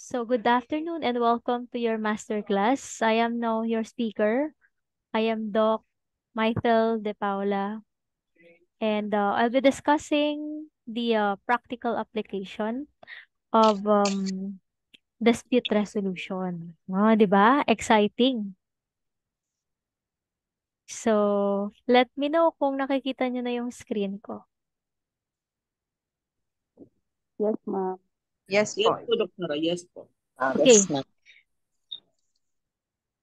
So good afternoon and welcome to your masterclass. I am now your speaker. I am Doc Michael De Paula, and I'll be discussing the practical application of dispute resolution. Oh, 'di ba? Exciting. So, let me know kung nakikita niyo na yung screen ko. Yes, ma'am. Yes Yes po. po, Doktora. Yes po. Okay. Yes, ma'am.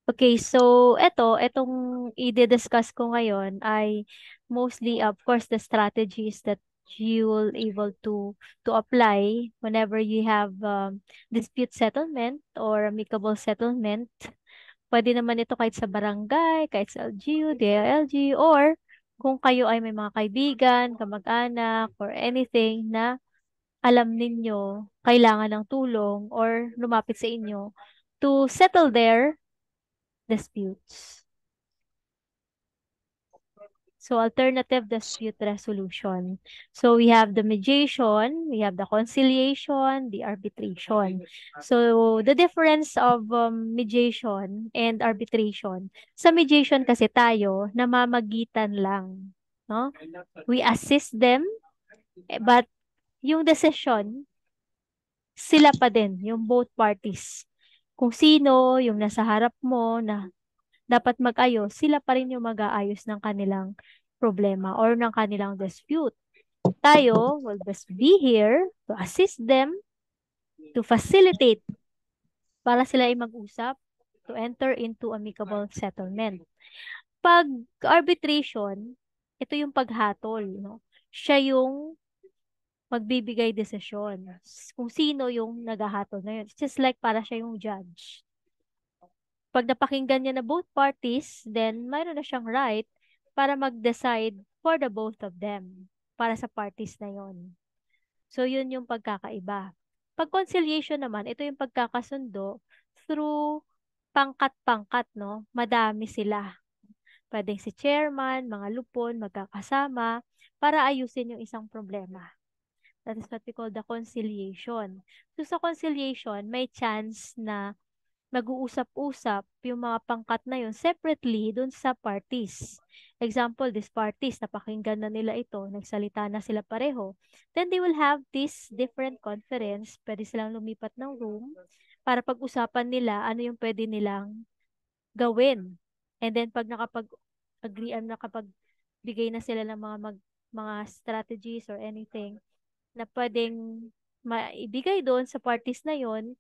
Okay, so etong i-discuss ko ngayon ay mostly, of course, the strategies that you will able to apply whenever you have dispute settlement or amicable settlement. Pwede naman ito kahit sa barangay, kahit sa LGU, DILG, or kung kayo ay may mga kaibigan, kamag-anak, or anything na alam ninyo kailangan ng tulong or lumapit sa inyo to settle their disputes. So, alternative dispute resolution. So, we have the mediation, we have the conciliation, the arbitration. So, the difference of mediation and arbitration. Sa mediation kasi tayo, namamagitan lang. No? We assist them, but yung decision, sila pa din, yung both parties. Kung sino yung nasa harap mo na dapat mag-ayos, sila pa rin yung mag-aayos ng kanilang problema or ng kanilang dispute. Tayo will just be here to assist them, to facilitate para sila ay mag-usap, to enter into amicable settlement. Pag arbitration, ito yung paghatol, no? Siya yung magbibigay desisyon. Kung sino yung naghahatol na yun. It's just like para siya yung judge. Pag napakinggan niya na both parties, then mayroon na siyang right para mag-decide for the both of them, para sa parties na yon. So, yun yung pagkakaiba. Pag conciliation naman, ito yung pagkakasundo through pangkat-pangkat, no? Madami sila. Pwedeng si chairman, mga lupon, magkakasama para ayusin yung isang problema. That is what we call the conciliation. So, sa conciliation, may chance na mag-uusap-usap yung mga pangkat na yun separately dun sa parties. Example, these parties, napakinggan na nila ito, nagsalita na sila pareho. Then they will have this different conference, pwede silang lumipat ng room para pag-usapan nila ano yung pwede nilang gawin. And then pag nakapag-agreean, nakapagbigay na sila ng mga strategies or anything na pwedeng maibigay doon sa parties na yon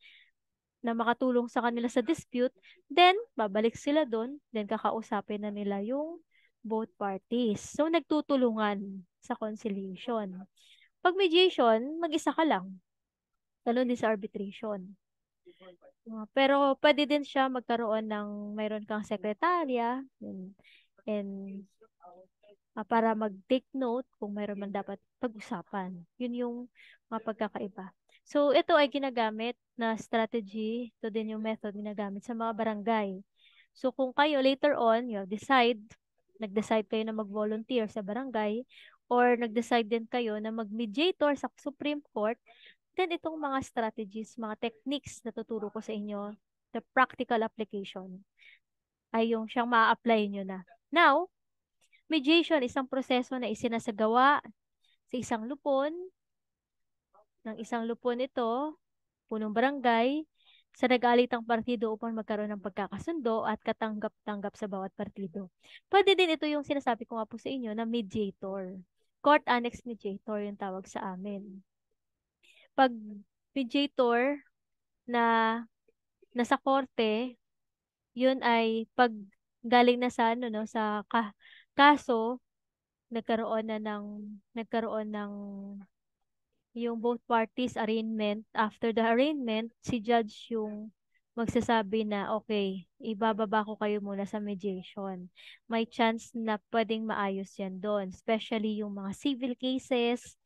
na makatulong sa kanila sa dispute, then babalik sila doon, then kakausapin na nila yung both parties. So, nagtutulungan sa conciliation. Pag mediation, mag-isa ka lang. Ganun din sa arbitration. Pero pwede din siya magkaroon ng mayroon kang sekretarya and para mag-take note kung mayroon man dapat pag-usapan. Yun yung mga pagkakaiba. So, ito ay ginagamit na strategy. Ito din yung method ginagamit sa mga barangay. So, kung kayo later on, nag-decide kayo na mag-volunteer sa barangay, or nag-decide din kayo na mag-mediator sa Supreme Court, then itong mga strategies, mga techniques na tuturo ko sa inyo, the practical application, ay yung siyang ma-apply nyo na. Now, mediation, isang proseso na isinasagawa sa isang lupon, ng isang lupon ito, punong barangay, sa nag-aalitang partido upang magkaroon ng pagkakasundo at katanggap-tanggap sa bawat partido. Pwede din ito yung sinasabi ko nga po sa inyo na mediator. Court annex mediator yung tawag sa amin. Pag mediator na nasa korte, yun ay pag galing na sa ano no sa kaso, nagkaroon ng yung both parties arraignment. After the arraignment, si judge yung magsasabi na, okay, ibababa ko kayo muna sa mediation. May chance na pwedeng maayos yan doon. Especially yung mga civil cases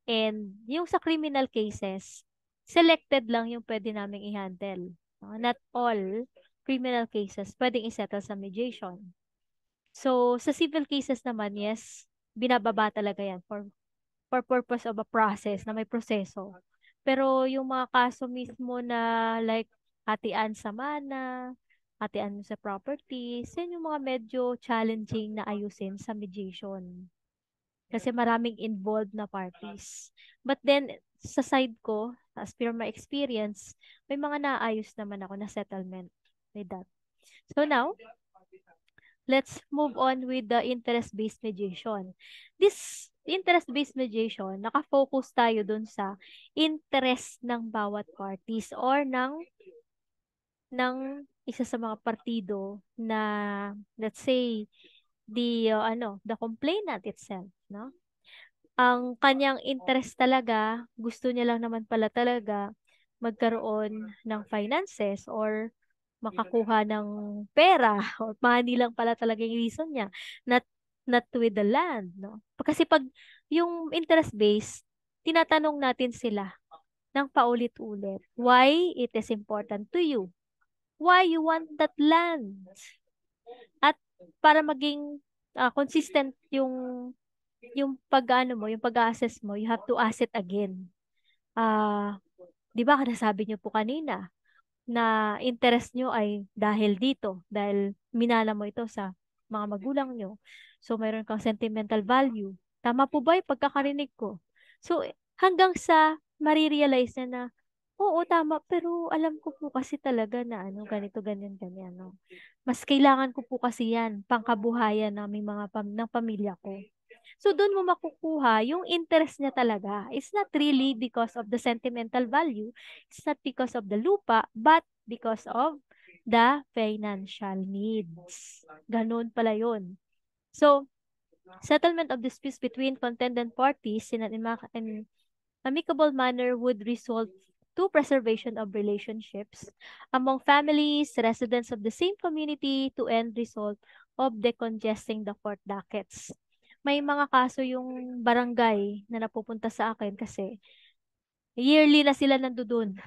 and yung sa criminal cases, selected lang yung pwede naming i-handle. Not all criminal cases pwedeng isettle sa mediation. So, sa civil cases naman, yes, binababa talaga yan for purpose of a process na may proseso. Pero yung mga kaso mismo na like hatian sa mana, hatian sa properties, yan yung mga medyo challenging na ayusin sa mediation. Kasi maraming involved na parties. But then, sa side ko, as per my experience, may mga naayos naman ako na settlement with that. So now, let's move on with the interest-based mediation. This interest-based mediation, nakafocus tayo dun sa interest ng bawat parties or ng isa sa mga partido na, let's say, the complainant itself, no? Ang kanyang interest talaga, gusto niya lang naman pala talaga magkaroon ng finances or makakuha ng pera or money lang pala talaga yung reason niya, not not with the land, no? Kasi pag yung interest based, tinatanong natin sila ng paulit-ulit, why it is important to you? Why you want that land? At para maging consistent yung pag-ano mo, yung pag-assess mo, you have to assess again. Ah, 'Di ba nasabi niyo po kanina na interest nyo ay dahil dito, dahil minana mo ito sa mga magulang nyo. So, mayroon kang sentimental value. Tama po ba yung pagkakarinig ko? So, hanggang sa marirealize na, oo, tama, pero alam ko po kasi talaga na ano, ganito, ganyan, ganyan. No? Mas kailangan ko po kasi yan, pangkabuhayan ng pamilya ko. So, doon mo makukuha yung interest niya talaga. It's not really because of the sentimental value. It's not because of the lupa, but because of the financial needs. Ganun pala yun. So, settlement of disputes between contendent parties in an amicable manner would result to preservation of relationships among families, residents of the same community to end result of decongesting the court dockets. May mga kaso yung barangay na napupunta sa akin kasi yearly na sila nandoon.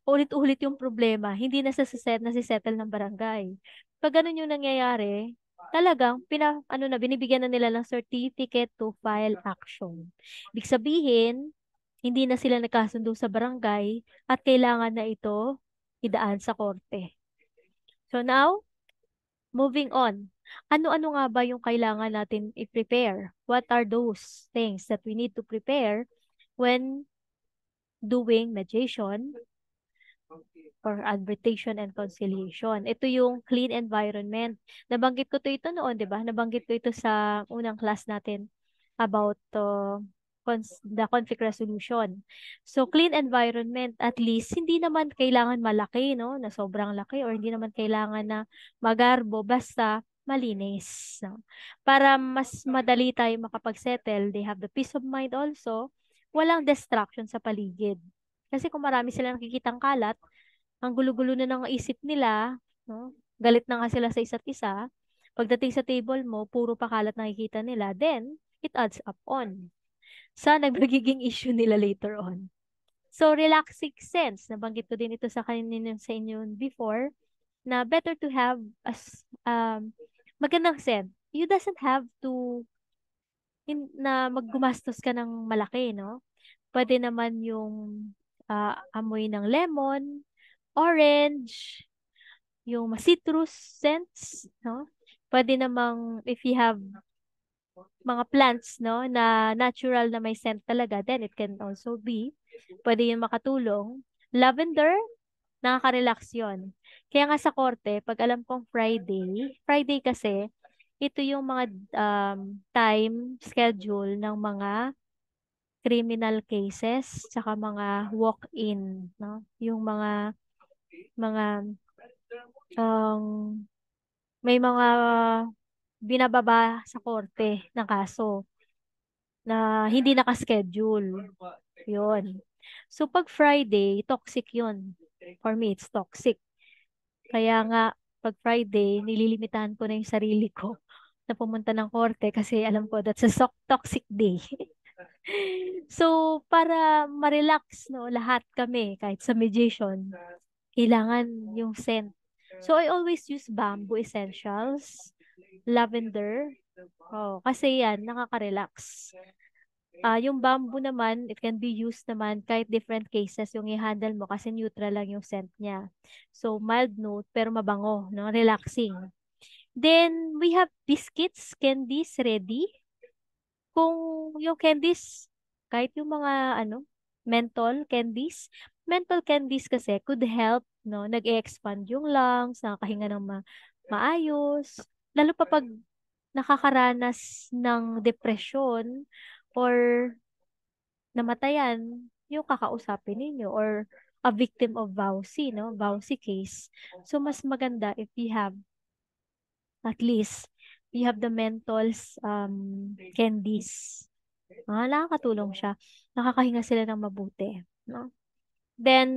Ulit-ulit yung problema, hindi na nasisettle ng barangay. Pag ganun yung nangyayari, talagang binibigyan na nila ng certificate to file action. Ibig sabihin, hindi na sila nagkasundo sa barangay at kailangan na ito idaan sa korte. So now, moving on. Ano-ano nga ba yung kailangan natin i-prepare? What are those things that we need to prepare when doing mediation or arbitration and conciliation? Ito yung clean environment. Nabanggit ko to ito noon, di ba? Nabanggit ko ito sa unang class natin about the conflict resolution. So, clean environment, at least, hindi naman kailangan malaki, no? Na sobrang laki or hindi naman kailangan na magarbo, basta malinis. No? Para mas madali tayo makapag-settle, they have the peace of mind also, walang distraction sa paligid. Kasi kung marami silang nakikitang kalat, ang gulo-gulo na ng isip nila, no? Galit na nga sila sa isa't isa. Pagdating sa table mo, puro pakalat nakikita nila, then it adds up on sa nagiging issue nila later on. So, relaxing sense, nabanggit ko din ito sa kanina sa inyo before, na better to have magandang sense. You doesn't have to na maggumastos ka ng malaki, no? Pwede naman yung amoy ng lemon, orange, yung citrus scents, no? Pwede namang if you have mga plants, no, na natural na may scent talaga, then it can also be, pwede yun makatulong. Lavender, nakaka-relax yun. Kaya nga sa korte, pag alam kong Friday kasi, ito yung mga time schedule ng mga criminal cases, tsaka mga walk-in, no? Yung mga um, may mga binababa sa korte ng kaso na hindi naka-schedule. Yun. So, pag Friday, toxic yun. For me, it's toxic. Kaya nga, pag Friday, nililimitahan ko na yung sarili ko na pumunta ng korte kasi alam ko that's a toxic day. So, para ma-relax, no, lahat kami, kahit sa mediation, kailangan yung scent. So, I always use bamboo essentials, lavender. Oh, kasi yan, nakaka-relax. Yung bamboo naman, it can be used naman kahit different cases yung i-handle mo kasi neutral lang yung scent niya. So, mild note pero mabango, no? Relaxing. Then, we have biscuits, candies ready. Kung yung candies, kahit yung mga menthol candies kasi could help, no? Nag-expand yung lungs, nakakahinga ng maayos. Lalo pa pag nakakaranas ng depression or namatayan yung kakausapin ninyo or a victim of vowsy, no? Vowsy case. So, mas maganda if you have, at least, you have the menthols candies. Nakakatulong siya. Nakakahinga sila ng mabuti, no? Then,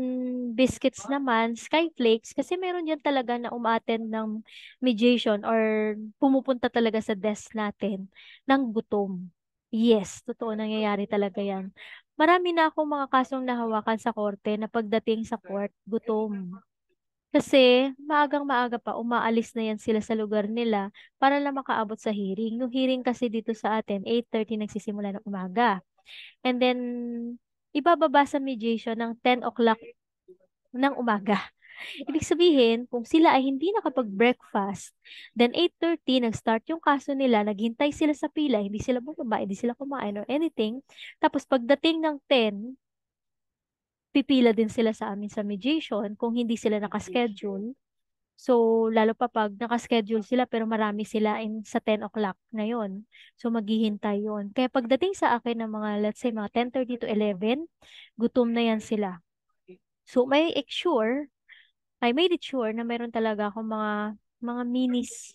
biscuits naman, Skyflakes, kasi meron yan talaga na umattend ng mediation or pumupunta talaga sa desk natin ng gutom. Yes, totoo nangyayari talaga yan. Marami na akong mga kasong nahawakan sa korte na pagdating sa court, gutom. Kasi maagang-maaga pa, umaalis na yan sila sa lugar nila para lang makaabot sa hearing. Yung hearing kasi dito sa atin, 8:30 nagsisimula ng umaga. And then, ibababa sa mediation ng 10 o'clock ng umaga. Ibig sabihin, kung sila ay hindi nakapag-breakfast, then 8:30, nag-start yung kaso nila, naghintay sila sa pila, hindi sila bumaba, hindi sila kumain or anything. Tapos pagdating ng 10, pipila din sila sa amin sa mediation kung hindi sila nakaschedule. So, lalo pa pag nakaschedule sila pero marami sila sa 10 o'clock na yon. So, maghihintay yon. Kaya pagdating sa akin ng mga, let's say, mga 10:30 to 11, gutom na yan sila. So, I made it sure na meron talaga akong mga minis,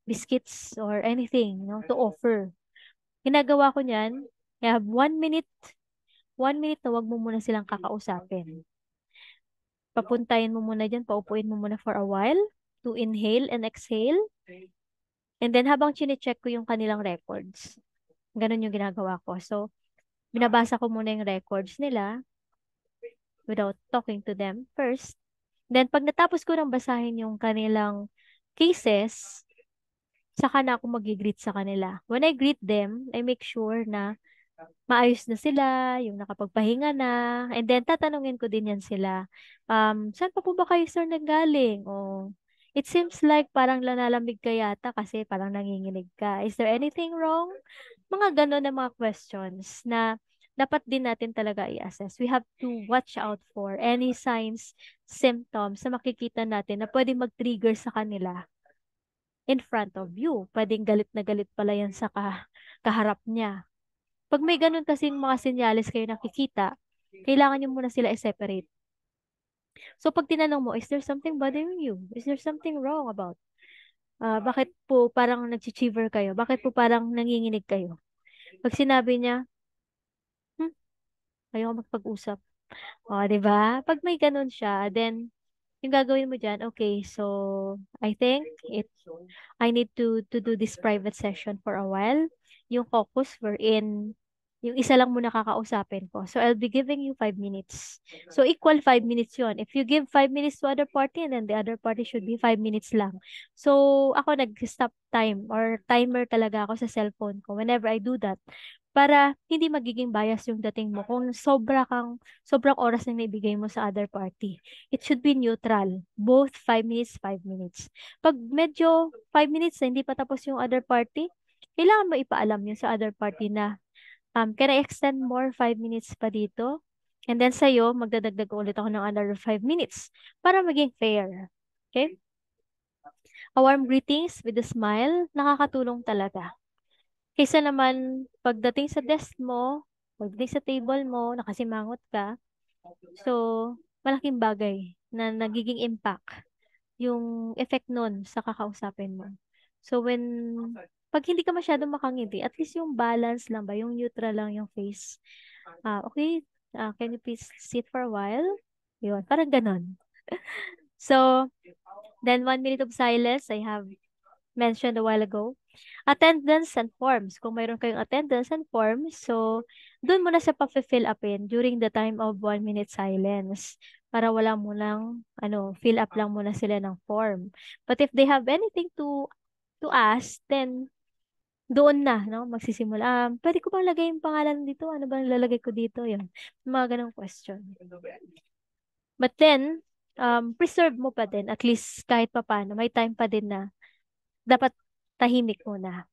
biscuits, or anything, no, to offer. Ginagawa ko niyan, I have 1 minute na wag mo muna silang kakausapin. Papuntayin mo muna dyan, paupuin mo muna for a while to inhale and exhale. And then habang chine-check ko yung kanilang records, ganun yung ginagawa ko. So, binabasa ko muna yung records nila without talking to them first. Then, pag natapos ko nang basahin yung kanilang cases, saka na ako mag-greet sa kanila. When I greet them, I make sure na maayos na sila, yung nakapagpahinga na, and then tatanungin ko din yan sila, saan pa po ba kayo sir nanggaling? O, it seems like parang lanalamig ka yata kasi parang nanginginig ka. Is there anything wrong? Mga ganon na mga questions na dapat din natin talaga i-assess. We have to watch out for any signs, symptoms na makikita natin na pwedeng mag-trigger sa kanila in front of you. Pwedeng galit na galit pala yan sa kaharap niya. Pag may ganun kasing mga senyales kayo nakikita, kailangan nyo muna sila i-separate. So, pag tinanong mo, is there something bothering you? Is there something wrong about? Bakit po parang nag-chichiver kayo? Bakit po parang nanginginig kayo? Pag sinabi niya, ayaw magpag-usap. O, di ba? Pag may ganun siya, then, yung gagawin mo dyan, okay, so, I think I need to do this private session for a while. Yung focus wherein, yung isa lang muna kakausapin ko. So, I'll be giving you 5 minutes. So, equal 5 minutes yon. If you give 5 minutes to other party, and then the other party should be 5 minutes lang. So, ako nag-stop time or timer talaga ako sa cellphone ko whenever I do that para hindi magiging bias yung dating mo kung sobrang oras na naibigay mo sa other party. It should be neutral. Both 5 minutes, 5 minutes. Pag medyo 5 minutes na hindi pa tapos yung other party, kailangan mo ipaalam yun sa other party na, can I extend more 5 minutes pa dito? And then sa'yo, magdadagdag ulit ako ng another 5 minutes para maging fair. Okay? A warm greetings with a smile, nakakatulong talaga. Kaysa naman pagdating sa desk mo, pagdating sa table mo, nakasimangot ka. So, malaking bagay na nagiging impact yung effect nun sa kakausapin mo. So, pag hindi ka masyadong makangiti, at least yung balance lang ba, yung neutral lang yung face. Okay, can you please sit for a while? Yun, parang ganon. So, then 1 minute of silence, I have mentioned a while ago. Attendance and forms. Kung mayroon kayong attendance and forms, so doon mo na siya pa-fill upin during the time of 1 minute silence. Para wala mo lang, fill up lang muna sila ng form. But if they have anything to ask, then doon na, no, magsisimula. Pwede ko bang lagay yung pangalan dito? Ano bang lalagay ko dito? Yun. Mga ganong question. But then, preserve mo pa din, at least kahit papaano, may time pa din na dapat tahimik muna.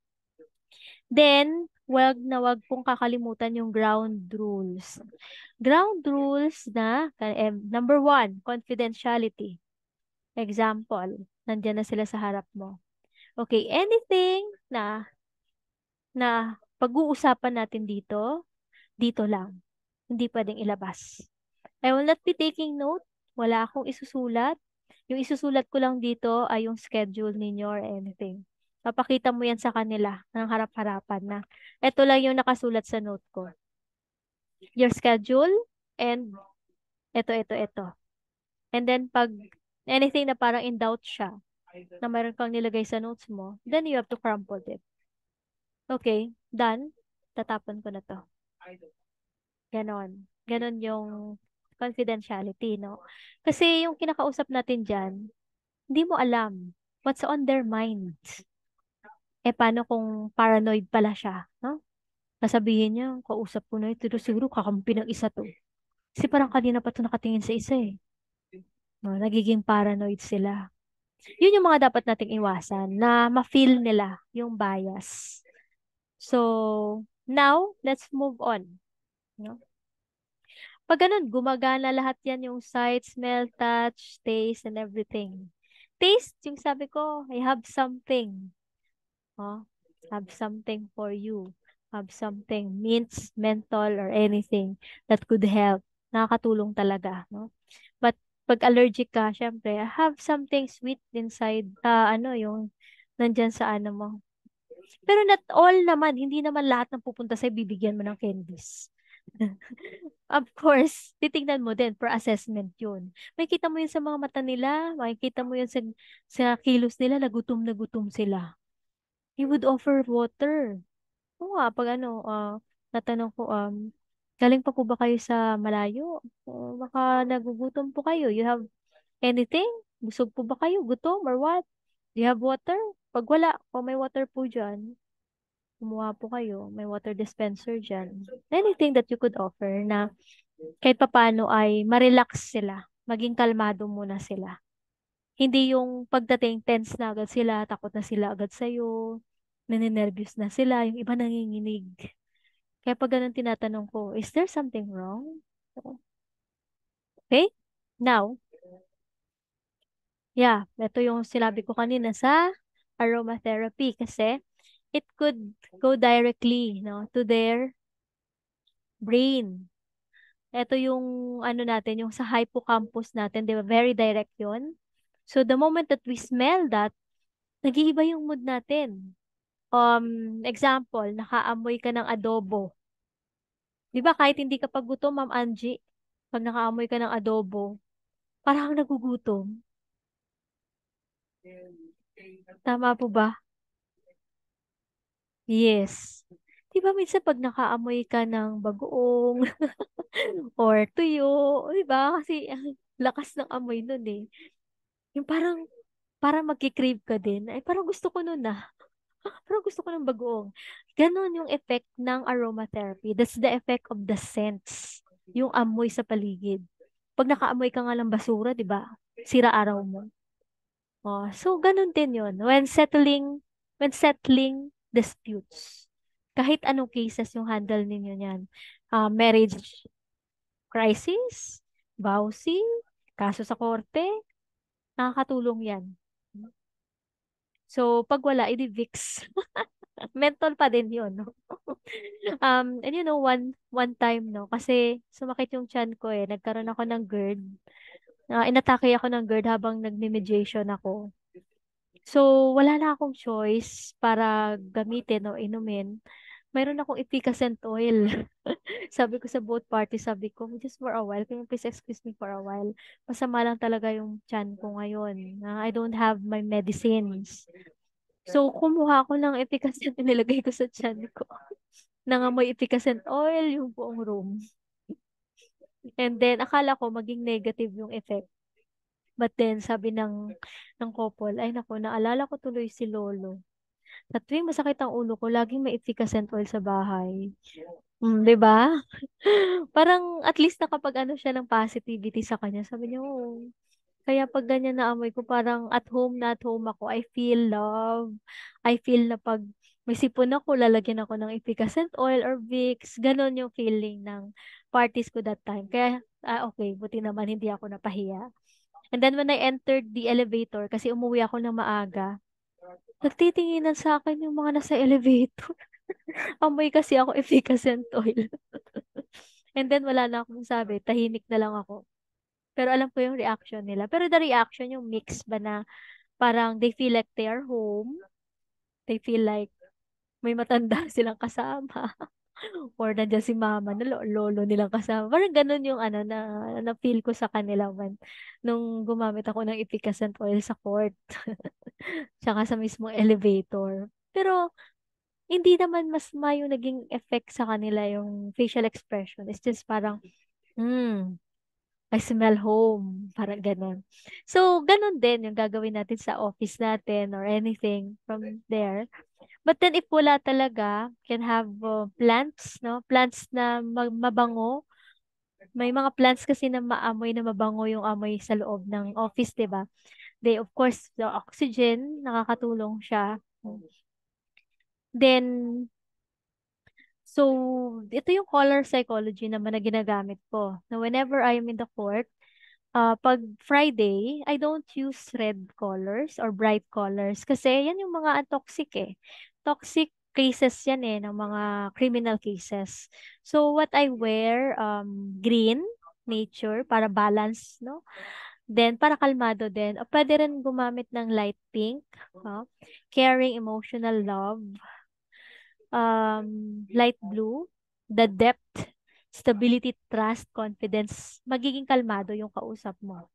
Then, wag pong kakalimutan yung ground rules. Ground rules na, number one, confidentiality. Example, nandiyan na sila sa harap mo. Okay, anything na pag-uusapan natin dito, dito lang. Hindi pwedeng ilabas. I will not be taking note. Wala akong isusulat. Yung isusulat ko lang dito ay yung schedule ninyo or anything. Papakita mo yan sa kanila ng harap-harapan na ito lang yung nakasulat sa note ko. Your schedule and ito. And then pag anything na parang in doubt siya, na mayroon kang nilagay sa notes mo, then you have to crumple it. Okay, done. Tatapon ko na to. Ganon. Ganon yung confidentiality, no? Kasi yung kinakausap natin dyan, hindi mo alam what's on their mind. Eh, paano kung paranoid pala siya, no? Sasabihin niya, kausap ko na ito, siguro kakampi ng isa to. Kasi parang kanina pa to nakatingin sa isa eh. No, nagiging paranoid sila. Yun yung mga dapat nating iwasan, na ma-feel nila yung bias. So, now, let's move on. No? Pag ganun, gumagana lahat yan, yung sight, smell, touch, taste, and everything. Taste, yung sabi ko, I have something. Oh, have something for you. Have something, mints, menthol, or anything that could help. Nakakatulong talaga, no? But pag allergic ka, syempre, have something sweet inside, yung nandyan sa ano mo. Pero not all naman, hindi naman lahat ng pupunta sa'yo, bibigyan mo ng candies. Of course, titingnan mo din for assessment yun. Makikita mo yun sa mga mata nila, makikita mo yun sa kilos nila, na gutom sila. He would offer water. Oo nga, pag natanong ko, galing pa po ba kayo sa malayo? Baka nagugutom po kayo. You have anything? Busog po ba kayo? Gutom or what? Do you have water? Pag wala, kung may water po dyan, kumuha po kayo. May water dispenser dyan. Anything that you could offer na kahit papano ay ma-relax sila. Maging kalmado muna sila. Hindi yung pagdating tense na agad sila, takot na sila agad sa'yo, naninervyos na sila, yung iba nanginginig. Kaya pag ganun tinatanong ko, is there something wrong? Okay? Now, yeah, ito yung sinabi ko kanina sa aromatherapy kasi it could go directly, no, to their brain. Ito yung ano natin, yung sa hippocampus natin, di ba? Very direct yun. So the moment that we smell that, nag-iiba yung mood natin. Example, nakaamoy ka ng adobo. Di ba kahit hindi ka pa gutom, Ma'am Angie, pag nakaamoy ka ng adobo, parang kang nagugutom. Tama po ba? Yes. Di ba minsan pag nakaamoy ka ng bagoong or tuyo, di ba? Kasi ang lakas ng amoy nun eh. Yung parang magkikrave ka din. Ay, parang gusto ko nun ah. Parang gusto ko ng bagoong. Ganon yung effect ng aromatherapy. That's the effect of the scents. Yung amoy sa paligid. Pag nakaamoy ka nga ng basura, di ba? Sira araw mo. Oh, so ganon din yun. When settling disputes. Kahit anong cases yung handle ninyo niyan. Marriage crisis, vowsy, kaso sa korte, nakakatulong yan. So, pag wala, edi Vicks. Mental pa din yun, no? And one time, no, kasi sumakit yung chan ko eh. Nagkaroon ako ng GERD. Inatake ako ng GERD habang nagme-mediation ako. So, wala na akong choice para gamitin o inumin. Mayroon akong efficacent oil. Sabi ko sa both parties, sabi ko, just for a while, can you please excuse me for a while? Masama lang talaga yung chan ko ngayon. I don't have my medicines. So, kumuha ako ng efficacent, nilagay ko sa chan ko. Nangamoy efficacent oil yung buong room. And then, akala ko maging negative yung effect. But then, sabi ng couple, ay nako, naalala ko tuloy si Lolo. Sa tuwing masakit ang ulo ko, laging may efficacent oil sa bahay. 'Di ba? Parang at least nakapag-ano siya ng positivity sa kanya. Sabi niya, "Oo." Kaya 'pag ganyan na amoy ko parang at home ako. I feel love. I feel na 'pag may sipon ako, lalagyan ako ng efficacent oil or Vicks. Gano'n yung feeling ng parties ko that time. Kaya, okay, buti naman hindi ako napahiya. And then when I entered the elevator, kasi umuwi ako ng maaga, nagtitinginan sa akin yung mga nasa elevator. Amoy kasi ako efficacent oil. And then wala na akong sabi, tahimik na lang ako. Pero alam ko yung reaction nila. Pero the reaction yung mix ba na parang they feel like they are home. They feel like may matanda silang kasama. Or nandiyan si mama na lolo nilang kasama. Parang ganun yung ano na feel ko sa kanila nung gumamit ako ng efficacent oil sa court. Tsaka sa mismong elevator. Pero hindi naman mas yung naging effect sa kanila yung facial expression. It's just parang, hmm, I smell home. Parang ganun. So, ganun din yung gagawin natin sa office natin or anything from there. But then, if wala talaga, can have plants, no? Plants na mabango. May mga plants kasi na maamoy na mabango yung amoy sa loob ng office, di ba? They, of course, the oxygen, nakakatulong siya. Then, so, ito yung color psychology naman na ginagamit ko. Na whenever I am in the court, pag Friday, I don't use red colors or bright colors kasi yan yung mga toxic eh. Toxic cases yan eh, ng mga criminal cases. So, what I wear, green, nature, para balance, no? Then, para kalmado din. O, pwede rin gumamit ng light pink, no? Caring, emotional love, light blue, the depth, stability, trust, confidence, magiging kalmado yung kausap mo.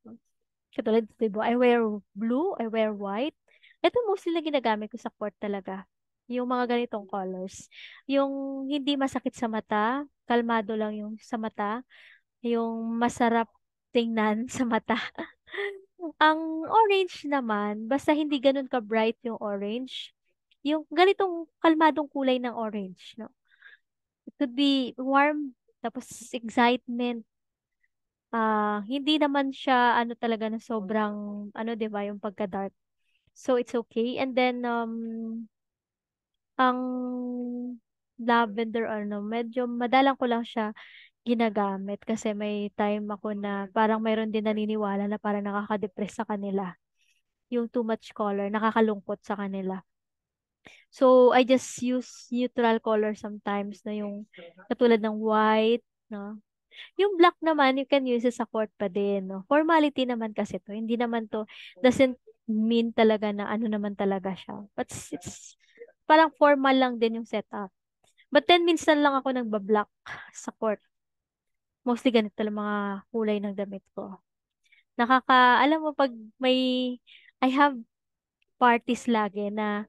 Katulad, diba, I wear blue, I wear white. Ito mostly na ginagamit ko sa court talaga. Yung mga ganitong colors. Yung hindi masakit sa mata, kalmado lang yung sa mata, yung masarap tingnan sa mata. Ang orange naman, basta hindi ganun ka-bright yung orange, yung ganitong kalmadong kulay ng orange, no? It could be warm, tapos excitement. Hindi naman siya ano talaga na sobrang ano 'di ba yung pagka-dark. So it's okay. And then ang lavender ano, medyo madalang ko lang siya ginagamit kasi may time ako na parang mayroon din naniniwala na parang nakaka-depress sa kanila. Yung too much color, nakakalungkot sa kanila. So I just use neutral color sometimes na yung katulad ng white, no? Yung black naman, you can use it sa court pa din, no? Formality naman kasi to. Hindi naman to, doesn't mean talaga na ano naman talaga siya. But it's parang formal lang din yung setup. But then, minsan lang ako nagba-black sa court. Mostly ganito lang mga kulay ng damit ko. Alam mo, pag may, I have parties lagi na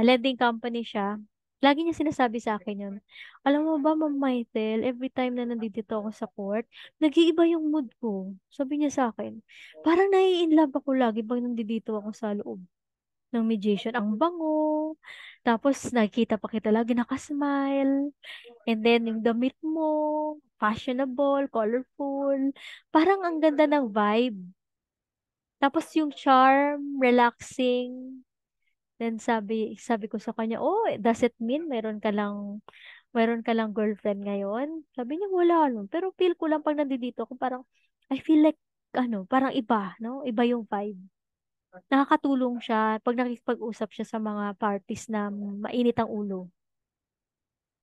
lending company siya, lagi niya sinasabi sa akin yun. Alam mo ba, Ma'am Maitel, every time na nandito ako sa court, nag-iiba yung mood ko. Sabi niya sa akin, parang nai-inlove ako lagi pag nandito ako sa loob ng mediation. Ang bango. Tapos, nakikita pa kita lagi nakasmile. And then, yung damit mo, fashionable, colorful. Parang ang ganda ng vibe. Tapos, yung charm, relaxing. Then sabi ko sa kanya, "Oh, does it mean meron ka lang girlfriend ngayon?" Sabi niya, "Wala no." Pero feel ko lang pag nandito ako parang I feel like ano, parang iba, no? Iba yung vibe. Nakakatulong siya pag nakikipag-usap siya sa mga parties na mainit ang ulo.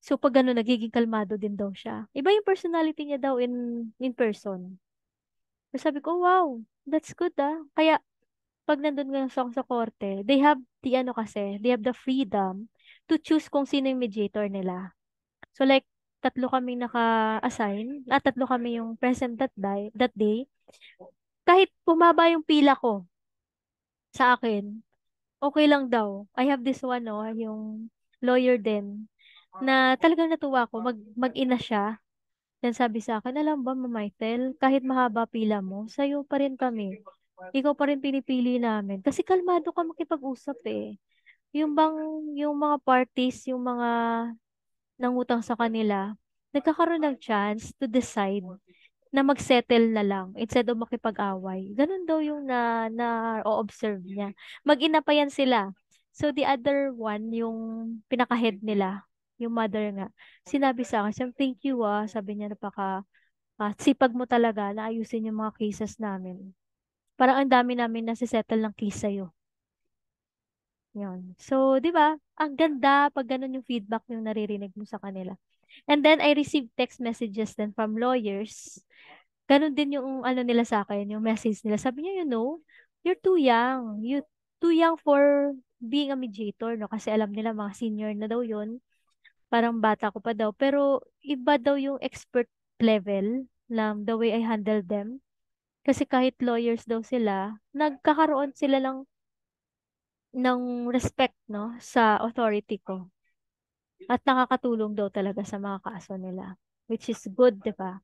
So pag gano'n, nagiging kalmado din daw siya. Iba yung personality niya daw in person. So sabi ko, "Wow, that's good ah." Kaya pag nandun nga ako sa korte, they have the freedom to choose kung sino yung mediator nila. So like, tatlo kami yung present that day. Kahit pumaba yung pila ko sa akin, okay lang daw. I have this one, no, yung lawyer din, na talagang natuwa ko, mag-ina siya. Then sabi sa akin, alam ba, Mamaithel, kahit mahaba pila mo, sa'yo pa rin kami. Ikaw pa rin pinipili namin. Kasi kalmado ka makipag-usap eh. yung bang, yung mga parties, yung mga nangutang sa kanila, nagkakaroon ng chance to decide na mag-settle na lang instead of makipag-away. Ganun daw yung na-observe niya. Mag-ina pa yan sila. So, the other one, yung pinaka-head nila, yung mother nga, sinabi sa akin, sabi, thank you sabi niya, sipag mo talaga na ayusin yung mga cases namin. Parang ang dami namin nasisettle ng case sa'yo. Yun. So, di ba? Ang ganda pag ganun yung feedback yung naririnig mo sa kanila. And then, I received text messages then from lawyers. Ganun din yung ano nila sa akin, yung message nila. Sabi niya, you're too young. You too young for being a mediator, no? Kasi alam nila mga senior na daw yun. Parang bata ko pa daw. Pero iba daw yung expert level ng the way I handle them. Kasi kahit lawyers daw sila, nagkakaroon sila lang ng respect, no, sa authority ko. At nakakatulong daw talaga sa mga kaso nila. Which is good, di ba?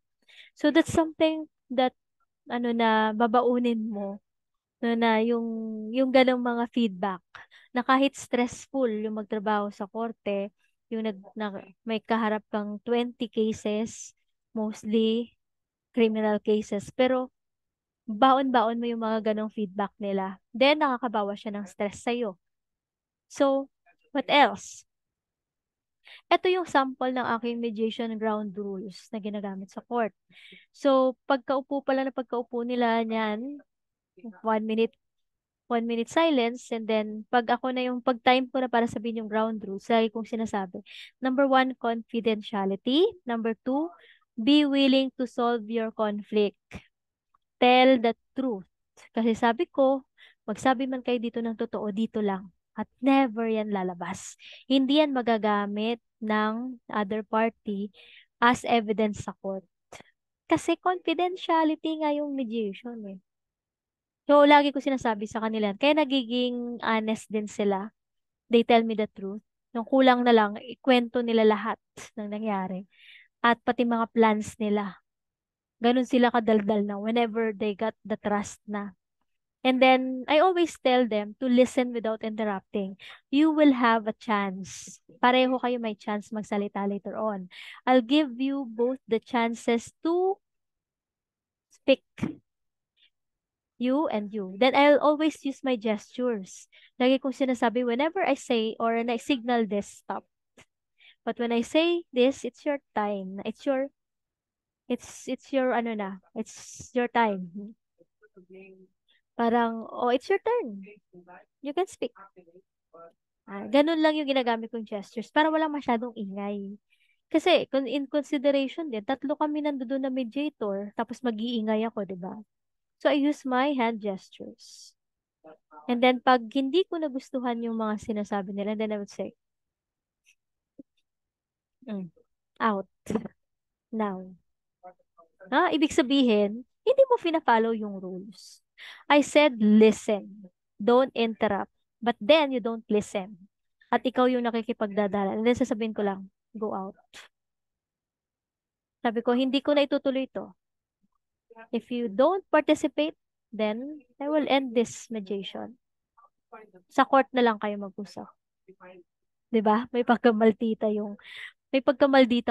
So that's something that ano na babaunin mo no, na yung ganong mga feedback na kahit stressful yung magtrabaho sa korte, yung may kaharap kang 20 cases, mostly criminal cases, pero baon-baon mo yung mga ganong feedback nila. Then, nakakabawa siya ng stress sa'yo. So, what else? Ito yung sample ng aking mediation ground rules na ginagamit sa court. So, pagkaupo nila niyan, 1 minute 1 minute silence, and then pag time ko na para sabihin yung ground rules, lagi kong sinasabi. Number one, confidentiality. Number two, be willing to solve your conflict. Tell the truth. Kasi sabi ko, magsabi man kayo dito ng totoo, dito lang. At never yan lalabas. Hindi yan magagamit ng other party as evidence sa court. Kasi confidentiality nga yung mediation eh. So, lagi ko sinasabi sa kanila. Kaya nagiging honest din sila. They tell me the truth. Yung kulang na lang, ikwento nila lahat ng nangyari. At pati mga plans nila. Ganun sila kadaldal na whenever they got the trust na. And then, I always tell them to listen without interrupting. You will have a chance. Pareho kayo may chance magsalita later on. I'll give you both the chances to speak. You and you. Then I'll always use my gestures. Lagi kong sinasabi, whenever I say or I signal this, stop. But when I say this, it's your time. It's your time. Parang, oh, it's your turn. You can speak. Ganun lang yung ginagamit kong gestures para walang masyadong ingay. Kasi, in consideration din, tatlo kami nandoon na mediator, tapos mag-iingay ako, di ba? So, I use my hand gestures. And then, pag hindi ko nagustuhan yung mga sinasabi nila, then I would say, out. Now. Ibig sabihin, hindi mo fina-follow yung rules. I said, listen. Don't interrupt. But then, you don't listen. At ikaw yung nakikipagdadala. And then, sasabihin ko lang, go out. Sabi ko, hindi ko na itutuloy ito. If you don't participate, then I will end this mediation. Sa court na lang kayo mag-usap. 'Di ba? May pagkamaldita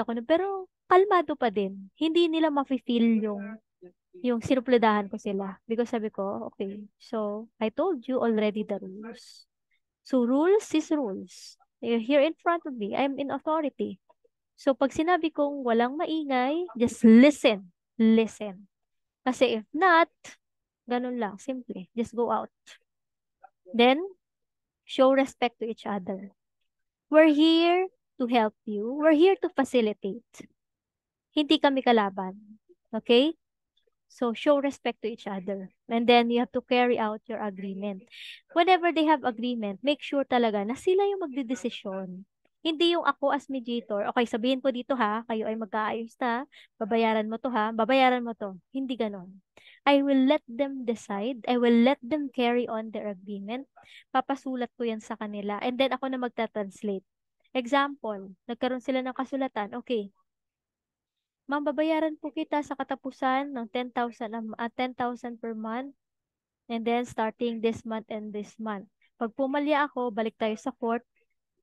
ko na, pero kalmado pa din. Hindi nila mafe-feel yung sinupledahan ko sila. Because sabi ko, okay, so I told you already the rules. So rules is rules. You're here in front of me. I'm in authority. So pag sinabi kong walang maingay, just listen. Listen. Kasi if not, ganun lang, simple. Just go out. Then, show respect to each other. We're here to help you. We're here to facilitate. Hindi kami kalaban. Okay? So, show respect to each other. And then, you have to carry out your agreement. Whenever they have agreement, make sure talaga na sila yung magdidesisyon. Hindi yung ako as mediator, okay, sabihin ko dito ha, kayo ay magkaayos na, babayaran mo to ha, babayaran mo to. Hindi ganon. I will let them decide. I will let them carry on their agreement. Papasulat ko yan sa kanila. And then, ako na magta-translate. Example, nagkaroon sila ng kasulatan. Okay, ma'am, babayaran po kita sa katapusan ng 10,000 per month, and then starting this month and this month. Pag pumalya ako, balik tayo sa court,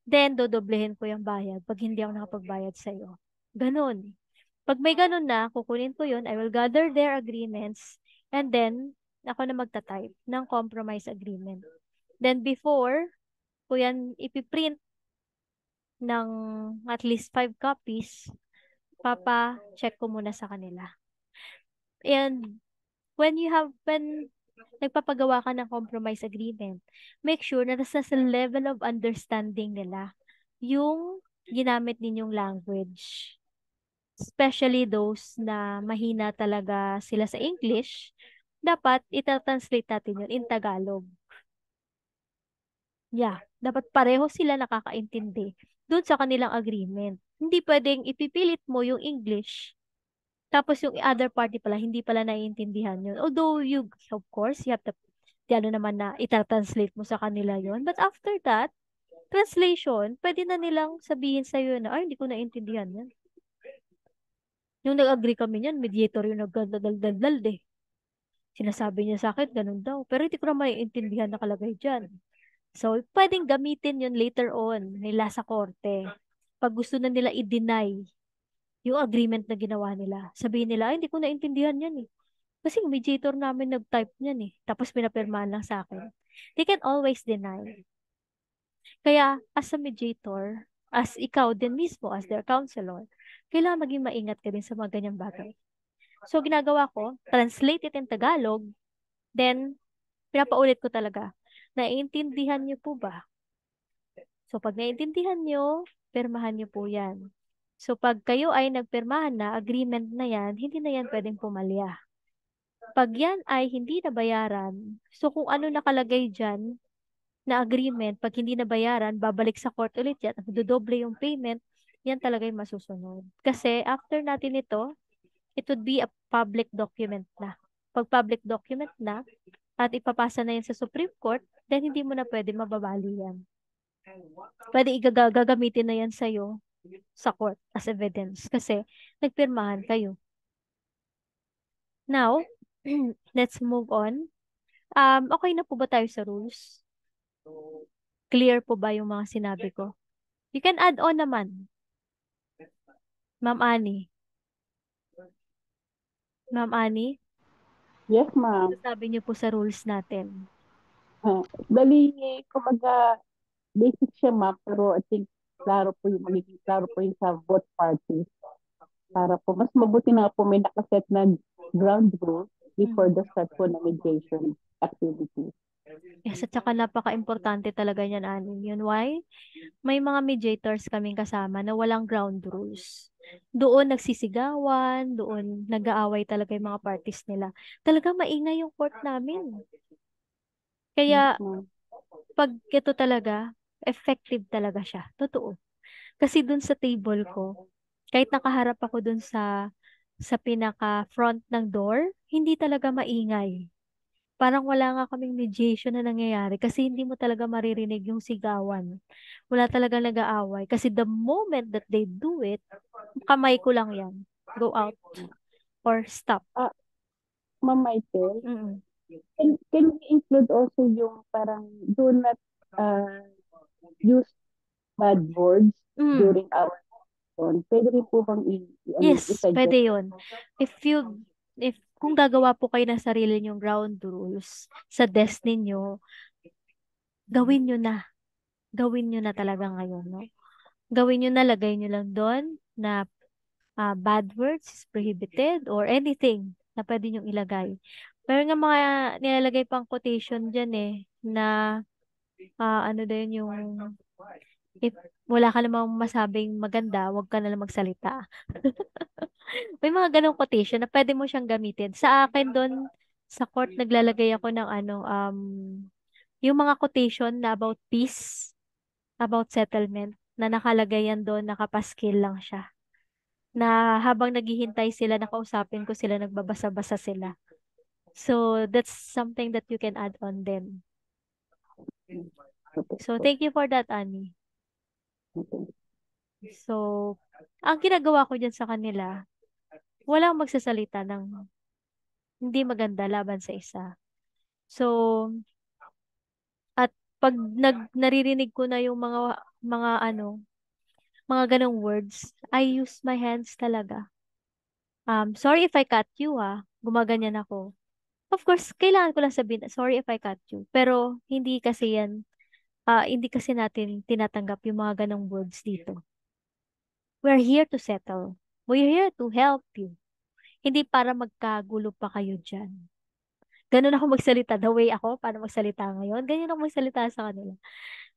then dodoblehin ko yung bayad pag hindi ako nakapagbayad sa'yo. Ganun. Pag may ganun na, kukunin ko yun, I will gather their agreements, and then, ako na magta-type ng compromise agreement. Then before ko yan ipiprint ng at least 5 copies, papa-check ko muna sa kanila. And when nagpapagawa ka ng compromise agreement, make sure na nasa sa level of understanding nila yung ginamit ninyong language. Especially those na mahina talaga sila sa English, dapat ita-translate natin yun in Tagalog. Yeah, dapat pareho sila nakakaintindi dun sa kanilang agreement. Hindi pwedeng ipipilit mo yung English, tapos yung other party pala, hindi pala naiintindihan yun. Although of course, you have to, di ano naman na ita-translate mo sa kanila yun. But after that, translation, pwede na nilang sabihin sa'yo na, ay, hindi ko naiintindihan yan. Yung nag-agree kami niyan, mediator yung nagdaldal eh. Sinasabi niya sa akin, ganun daw. Pero hindi ko na maiintindihan nakalagay dyan. So, pwedeng gamitin yun later on nila sa korte. Pag gusto na nila i-deny yung agreement na ginawa nila. Sabihin nila, ay, hindi ko naintindihan yan eh. Kasi yung mediator namin nag-type niyan eh. Tapos pinapirmahan lang sa akin. They can always deny. Kaya, as a mediator, as ikaw din mismo, as their counselor, kailangan maging maingat ka din sa mga ganyang bagay. So, ginagawa ko, translate it in Tagalog, then, pinapaulit ko talaga. Naiintindihan niyo po ba? So, pag naiintindihan nyo, pirmahan nyo po yan. So, pag kayo ay nagpirmahan na, agreement na yan, hindi na yan pwedeng pumalya. Pag yan ay hindi nabayaran, so kung ano nakalagay dyan na agreement, pag hindi nabayaran, babalik sa court ulit yan, dodoble yung payment, yan talaga yung masusunod. Kasi after natin ito, it would be a public document na. Pag public document na, at ipapasa na yan sa Supreme Court, then hindi mo na pwede mababali yan. Pwede gagamitin na yan sa'yo sa court as evidence kasi nagpirmahan kayo. Now, let's move on. Okay na po ba tayo sa rules? Clear po ba yung mga sinabi ko? You can add on naman. Ma'am Ani. Ma'am Ani, Yes, ma'am. sabi niyo po sa rules natin. Bali, kumbaga, basic siya, ma'am, pero I think magiging klaro po yung sa both parties. Para po, mas mabuti na po may nakaset na ground rules before Mm. the start po na mediation activity. Yes, at saka napaka-importante talaga niyan, Ani. Yun why? May mga mediators kaming kasama na walang ground rules. Doon nagsisigawan, doon nag-aaway talaga yung mga parties nila. Talaga maingay yung court namin. Yes, Kaya ma'am. pag ito talaga, effective talaga siya. Totoo. Kasi doon sa table ko, kahit nakaharap ako doon sa pinaka front ng door, hindi talaga maingay. Parang wala nga kaming mediation na nangyayari kasi hindi mo talaga maririnig yung sigawan. Wala talaga nag-aaway. Kasi the moment that they do it, kamay ko lang yan. Go out or stop. Ah, Ma'am Michael, Mm-mm. can we include also yung parang do not uh, use bad words Mm. during our session? Pwede rin po bang Yes, i-suggest? pwede yun. If kung gagawa po kayo ng sarili nyong ground rules sa desk ninyo, gawin nyo na. Gawin nyo na talaga ngayon, no? Gawin nyo na, lagay nyo lang doon na bad words is prohibited or anything na pwede nyong ilagay. Pero nga mga nilalagay pang quotation dyan na ano din yung if wala ka namang masabing maganda, wag ka na lang magsalita. May mga ganong quotation na pwede mo siyang gamitin. Sa akin doon, sa court, naglalagay ako ng yung mga quotation na about peace, about settlement, na nakalagay yan doon, nakapaskil lang siya. Na habang naghihintay sila, nakausapin ko sila, nagbabasa-basa sila. So, that's something that you can add on then. Okay So, po. thank you for that, Annie. Okay. So, ang ginagawa ko dyan sa kanila, walang magsasalita ng hindi maganda laban sa isa. So, at pag naririnig ko na yung mga ganong words, I use my hands talaga. Sorry if I cut you, gumaganyan ako. Of course, kailangan ko lang sabihin, sorry if I cut you. Pero hindi kasi natin tinatanggap yung mga ganong words dito. We're here to settle. We're here to help you. Hindi para magkagulo pa kayo dyan. Ganun ako magsalita. The way ako, paano magsalita ngayon, ganyan ako magsalita sa kanila.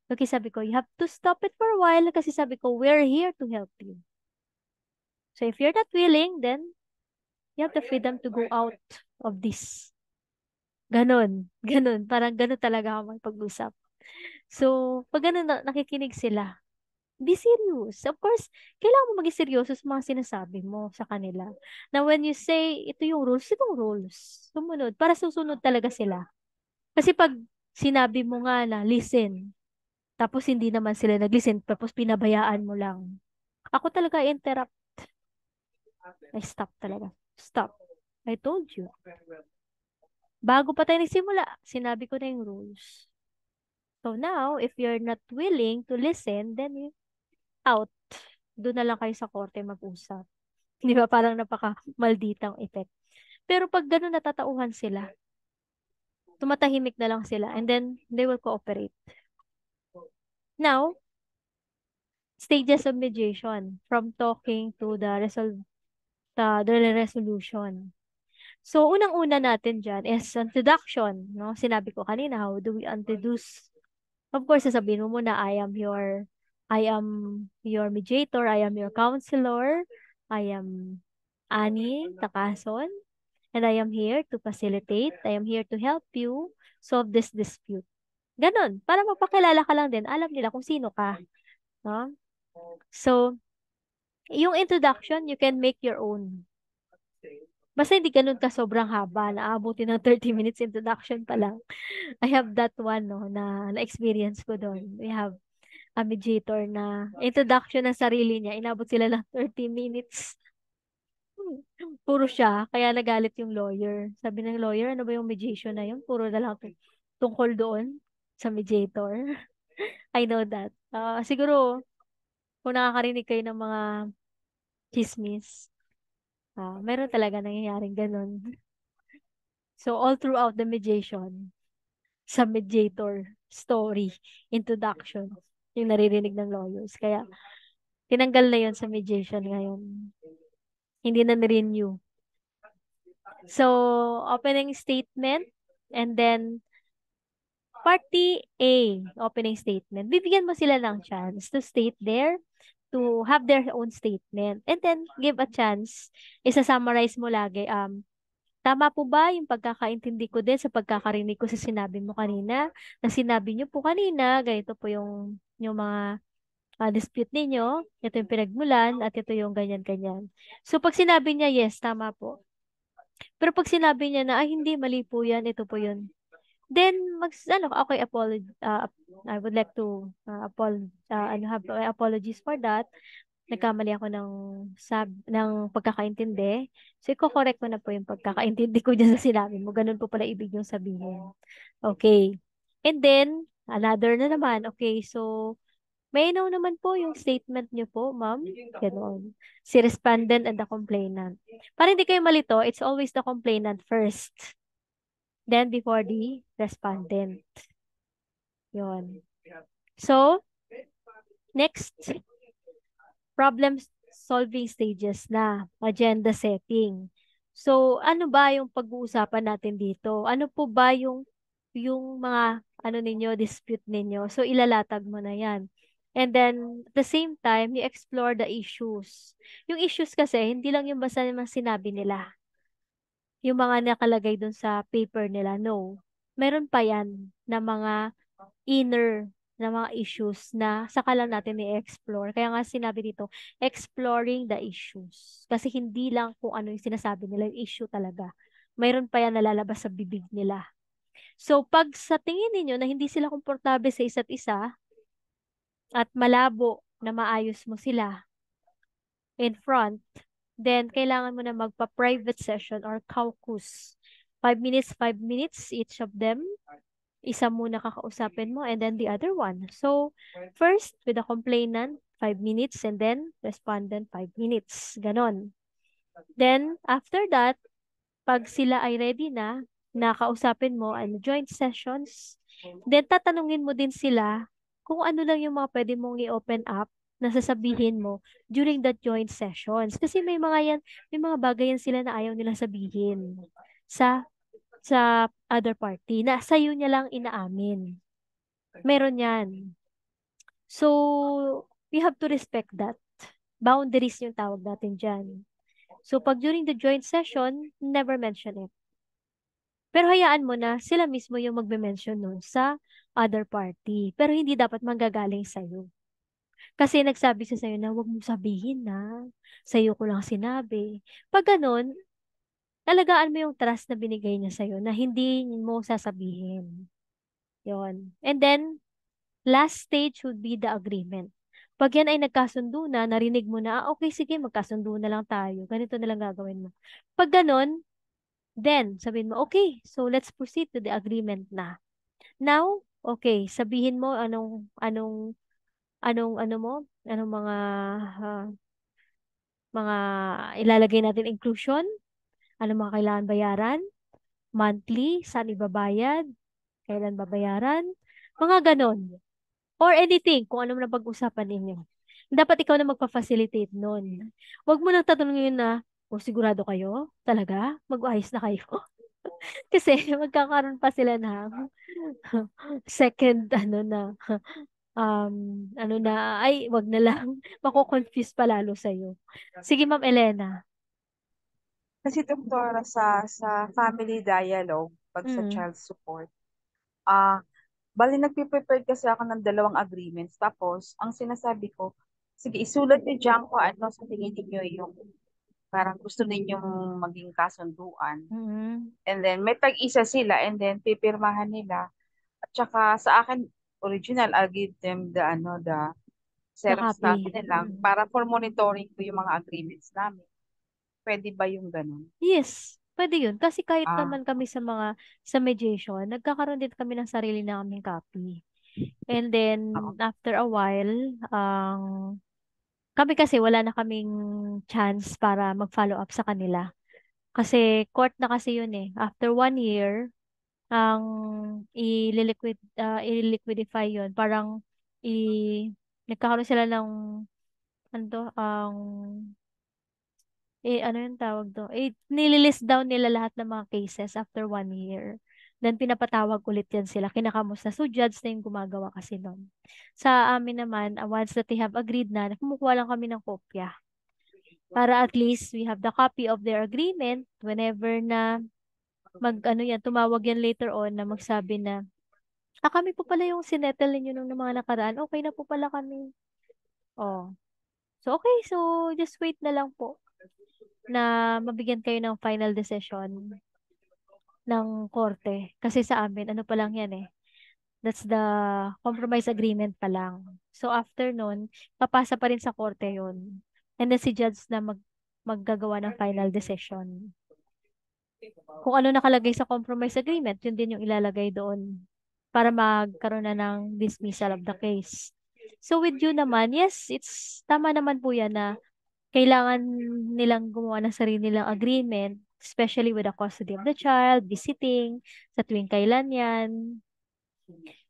Okay, sabi ko, you have to stop it for a while kasi sabi ko, we're here to help you. So if you're not willing, then you have the freedom to go out of this. Ganun. Ganun. Parang ganun talaga ako magpag-usap. So, pag ganun nakikinig sila, be serious. Of course, kailangan mo maging seryoso sa mga sinasabi mo sa kanila. Na when you say, ito yung rules, itong rules. Sumunod. Para susunod talaga sila. Kasi pag sinabi mo nga na, listen, tapos hindi naman sila nag-listen, tapos pinabayaan mo lang. Ako talaga interrupt. I stop talaga. Stop. I told you. Bago pa tayo nagsimula, sinabi ko na yung rules. So now, if you're not willing to listen, then you out. Doon na lang kayo sa korte mag-usap. Di ba? Parang napaka-malditang effect. Pero pag gano'n natatauhan sila, tumatahimik na lang sila and then they will cooperate. Now, stages of mediation from talking to the resolution. So, unang-una natin dyan is introduction, no? Sinabi ko kanina, how do we introduce? Of course, sasabihin mo muna, I am your mediator, I am your counselor, I am Annie Takason, and I am here to facilitate, I am here to help you solve this dispute. Ganon, para mapakilala ka lang din, alam nila kung sino ka, no? So, yung introduction, you can make your own. Basta hindi ganun ka sobrang haba, na aabutin ng 30 minutes introduction pa lang. I have that one, no, na-experience ko doon. We have a mediator na introduction ng sarili niya, inabot sila ng 30 minutes. Puro siya, kaya nagalit yung lawyer. Sabi ng lawyer, ano ba yung mediation na yun? Puro na lang tungkol doon sa mediator. I know that. Siguro, kung nakakarinig kayo ng mga chismis, meron talaga nangyayaring ganun. So, all throughout the mediation, sa mediator story, introduction, yung naririnig ng lawyers. Kaya, tinanggal na yon sa mediation ngayon. Hindi na na-renew. So, opening statement, and then, Party A, opening statement. Bibigyan mo sila ng chance to state to have their own statement. And then, give a chance. Isa-summarize mo lagi, tama po ba yung pagkakaintindi ko din sa pagkakarinig ko sa sinabi mo kanina? Na sinabi niyo po kanina, ganito po yung mga dispute ninyo, ito yung pinagmulan, at ito yung ganyan-ganyan. So, pag sinabi niya, yes, tama po. Pero pag sinabi niya na, ay, hindi, mali po yan, ito po yun. Then, okay, I would like to have apologies for that. Nagkamali ako ng pagkakaintindi. So, i-correct ko na po yung pagkakaintindi ko dyan sa sinabi mo. Ganun po pala ibig yung sabihin. Okay. And then, another na naman. Okay, so, may know naman po yung statement niyo po, ma'am. Ganon. Si respondent and the complainant. Para hindi kayo malito, it's always the complainant first. Then, before the respondent. Yun. So, next, problem solving stages na, agenda setting. So, ano ba yung pag-uusapan natin dito? Ano po ba yung mga dispute ninyo? So, ilalatag mo na yan. And then, at the same time, you explore the issues. Yung issues kasi, hindi lang yung basta naman sinabi nila. Yung mga nakalagay dun sa paper nila, no. Meron pa yan na mga inner na mga issues na saka lang natin i-explore. Kaya nga sinabi dito, exploring the issues. Kasi hindi lang kung ano yung sinasabi nila, yung issue talaga. Mayroon pa yan nalalabas sa bibig nila. So, pag sa tingin ninyo na hindi sila komportable sa isa't isa at malabo na maayos mo sila in front, then kailangan mo na magpa-private session or caucus. 5 minutes, 5 minutes each of them. isa muna kakausapin mo and then the other one. So, first with the complainant, 5 minutes and then respondent, 5 minutes. Ganon. Then, after that, pag sila ay ready na, nakausapin mo, ano, joint sessions, then tatanungin mo din sila kung ano lang yung mga pwede mong i-open up na sasabihin mo during the joint sessions. Kasi may mga bagay yan sila na ayaw nilang sabihin sa other party na sa'yo niya lang inaamin. Meron yan. So, we have to respect that. Boundaries yung tawag natin dyan. So, pag during the joint session, never mention it. Pero hayaan mo na sila mismo yung magbe-mention nun sa other party. Pero hindi dapat manggagaling sa'yo. Kasi nagsabi siya sa'yo na huwag mong sabihin na. Sa'yo ko lang sinabi. Pag ganun, alagaan mo yung trust na binigay niya sa'yo na hindi mo sasabihin. Yon. And then, last stage would be the agreement. Pag yan ay nagkasundo na, narinig mo na, okay, sige, magkasundo na lang tayo. Ganito na lang gagawin mo. Pag ganun, then, sabihin mo, okay, so let's proceed to the agreement na. Now, okay, sabihin mo ano mo, anong ah, mga ilalagay natin inclusion, ano mga kailangan bayaran, monthly, saan ibabayad, kailan babayaran, mga ganon. Or anything, kung ano man ang pag-usapan ninyo. Dapat ikaw na magpa-facilitate nun. Huwag mo nang tatanungin na, o sigurado kayo? Talaga? Mag-ayos na kayo? Kasi magkakaroon pa sila ng second, ano na, ay, wag na lang. Mako-confuse pa lalo sa'yo. Sige, Ma'am Elena. Kasi doktora sa family dialogue, pag sa Mm. child support, ah, bali nagpe-prepare kasi ako ng dalawang agreements. Tapos, ang sinasabi ko, sige, isulat niyo dyan kung ano sa tingin niyo yung parang gusto ninyong maging kasunduan. Mm. And then, may tag-isa sila and then pipirmahan nila. At saka sa akin, original, I'll give them the The Xerox copy copy. na lang Mm. para for monitoring ko yung mga agreements namin. Pwede ba yung ganun? Yes, pwede yun. Kasi kahit Ah, naman kami sa mediation, nagkakaroon din kami ng sarili naming copy. And then, oo. after a while, kami kasi wala na kaming chance para mag-follow up sa kanila. Kasi court na kasi yun eh. After 1 year, ang i-liquidify yun. Parang nagkakaroon sila ng ano to, ano yung tawag to? Nililist down nila lahat ng mga cases after 1 year. Then, pinapatawag ulit yan sila. Kinakamusta. So, judge na yung gumagawa kasi nun. Sa amin naman, once that they have agreed na, kumukuha lang kami ng kopya. Para at least we have the copy of their agreement whenever na ano yan, tumawag yan later on na magsabi na, kami po pala yung sinettle ninyo nung mga nakaraan. Okay na po pala kami. Oh. So, okay. So, just wait na lang po na mabigyan kayo ng final decision ng korte. Kasi sa amin, ano pa lang yan eh. That's the compromise agreement pa lang. So after nun, papasa pa rin sa korte yun. And then si judge na maggagawa ng final decision. Kung ano nakalagay sa compromise agreement, yun din yung ilalagay doon para magkaroon na ng dismissal of the case. So with you naman, yes, it's tama naman po yan na kailangan nilang gumawa ng sarili nilang agreement, especially with the custody of the child, visiting, sa tuwing kailan yan,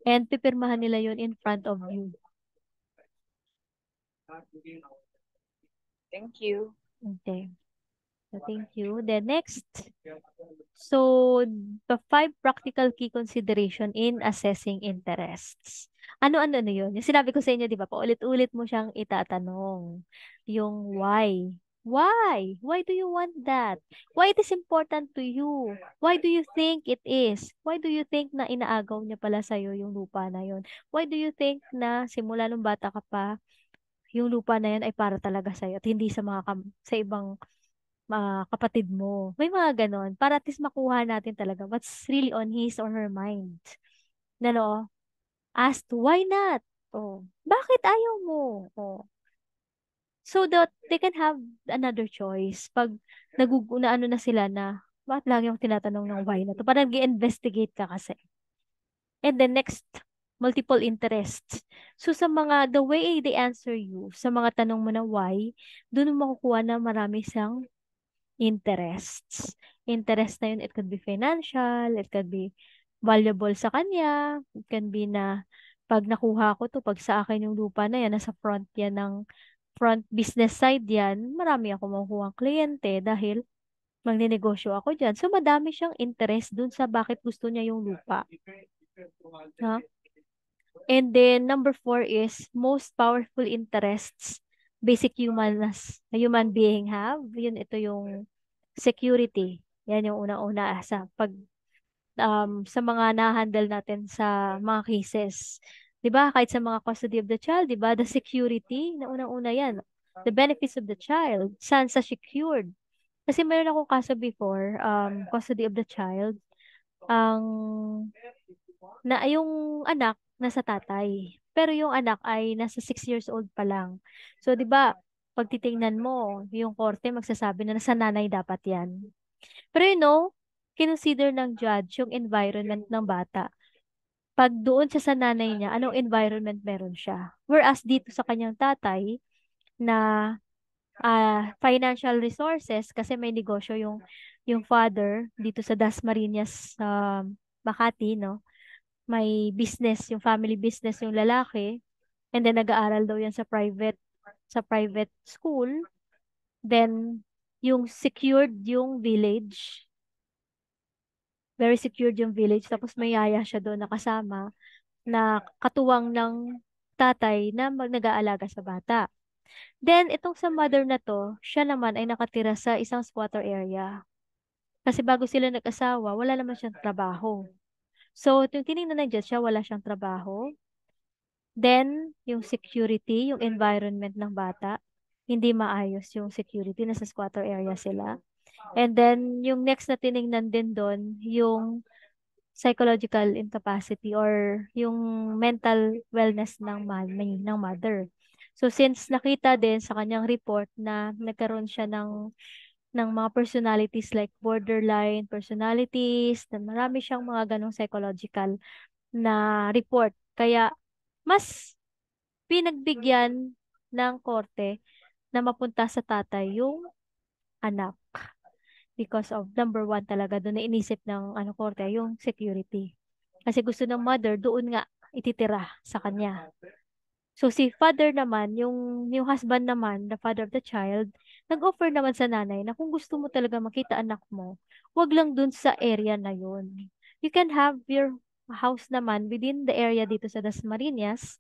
and pipirmahan nila yun in front of you. Thank you. Okay. So, thank you. Then next. So, the 5 practical key consideration in assessing interests. Ano-ano na yun? Yung sinabi ko sa inyo, di ba? Paulit-ulit mo siyang itatanong. Yung why. Why? Why do you want that? Why it is important to you? Why do you think it is? Why do you think na inaagaw niya pala sa'yo yung lupa na yun? Why do you think na simula nung bata ka pa, yung lupa na yan ay para talaga sa'yo at hindi sa ibang kapatid mo. May mga ganon. Para at least makuha natin talaga what's really on his or her mind. Na no, asked, why not? Oh, bakit ayaw mo? Oh. So that they can have another choice. Pag ano na sila na, bakit lang yung tinatanong ng why na to? Parang nag-investigate ka kasi. And then next, multiple interests. So sa mga, the way they answer you, sa mga tanong mo na why, doon mo makukuha na marami siyang interests. Interest na yun, it could be financial, it could be valuable sa kanya, it can be na pag nakuha ko to, pag sa akin yung lupa na yan, nasa front yan ng front business side yan, marami ako makukuha kliyente dahil magninegosyo ako dyan. So, madami siyang interest dun sa bakit gusto niya yung lupa. Ha? And then, number 4 is most powerful interests basic human being have. Yun, ito yung security. Yan yung unang-una sa sa mga na-handle natin sa mga cases. 'Di ba? Kahit sa mga custody of the child, 'di ba? The security, na unang-una yan. The benefits of the child, saan sa secured. Kasi mayroon akong kaso before, custody of the child, ang yung anak nasa tatay. Pero yung anak ay nasa 6 years old pa lang. So, 'di ba, pag titingnan mo, yung korte magsasabi na nasa nanay dapat 'yan. Pero kinonsider ng judge yung environment ng bata. Pag doon siya sa nanay niya, anong environment meron siya? Whereas dito sa kanyang tatay, na financial resources, kasi may negosyo yung father dito sa Dasmariñas, Makati, no? May business, yung family business yung lalaki, and then nag-aaral daw yan sa private school. Then, yung secured yung village, very secured yung village, tapos may yaya siya doon nakasama na katuwang ng tatay na nag-aalaga sa bata. Then, itong sa mother na to, siya naman ay nakatira sa isang squatter area. Kasi bago sila nag-asawa, wala naman siyang trabaho. So, yung tinignan ng judge siya, wala siyang trabaho. Then, yung security, yung environment ng bata, hindi maayos yung security, nasa squatter area sila. And then, yung next na tinignan din doon, yung psychological incapacity or yung mental wellness ng mother. So, since nakita din sa kanyang report na nagkaroon siya ng mga personalities like borderline personalities, na marami siyang mga ganong psychological na report. Kaya, mas pinagbigyan ng korte na mapunta sa tatay yung anak. Because of number 1 talaga, doon na inisip ng korte, yung security. Kasi gusto ng mother, doon nga ititira sa kanya. So, si father naman, yung husband naman, the father of the child, nag-offer naman sa nanay na kung gusto mo talaga makita anak mo, wag lang dun sa area na yun. You can have your house naman within the area dito sa Dasmariñas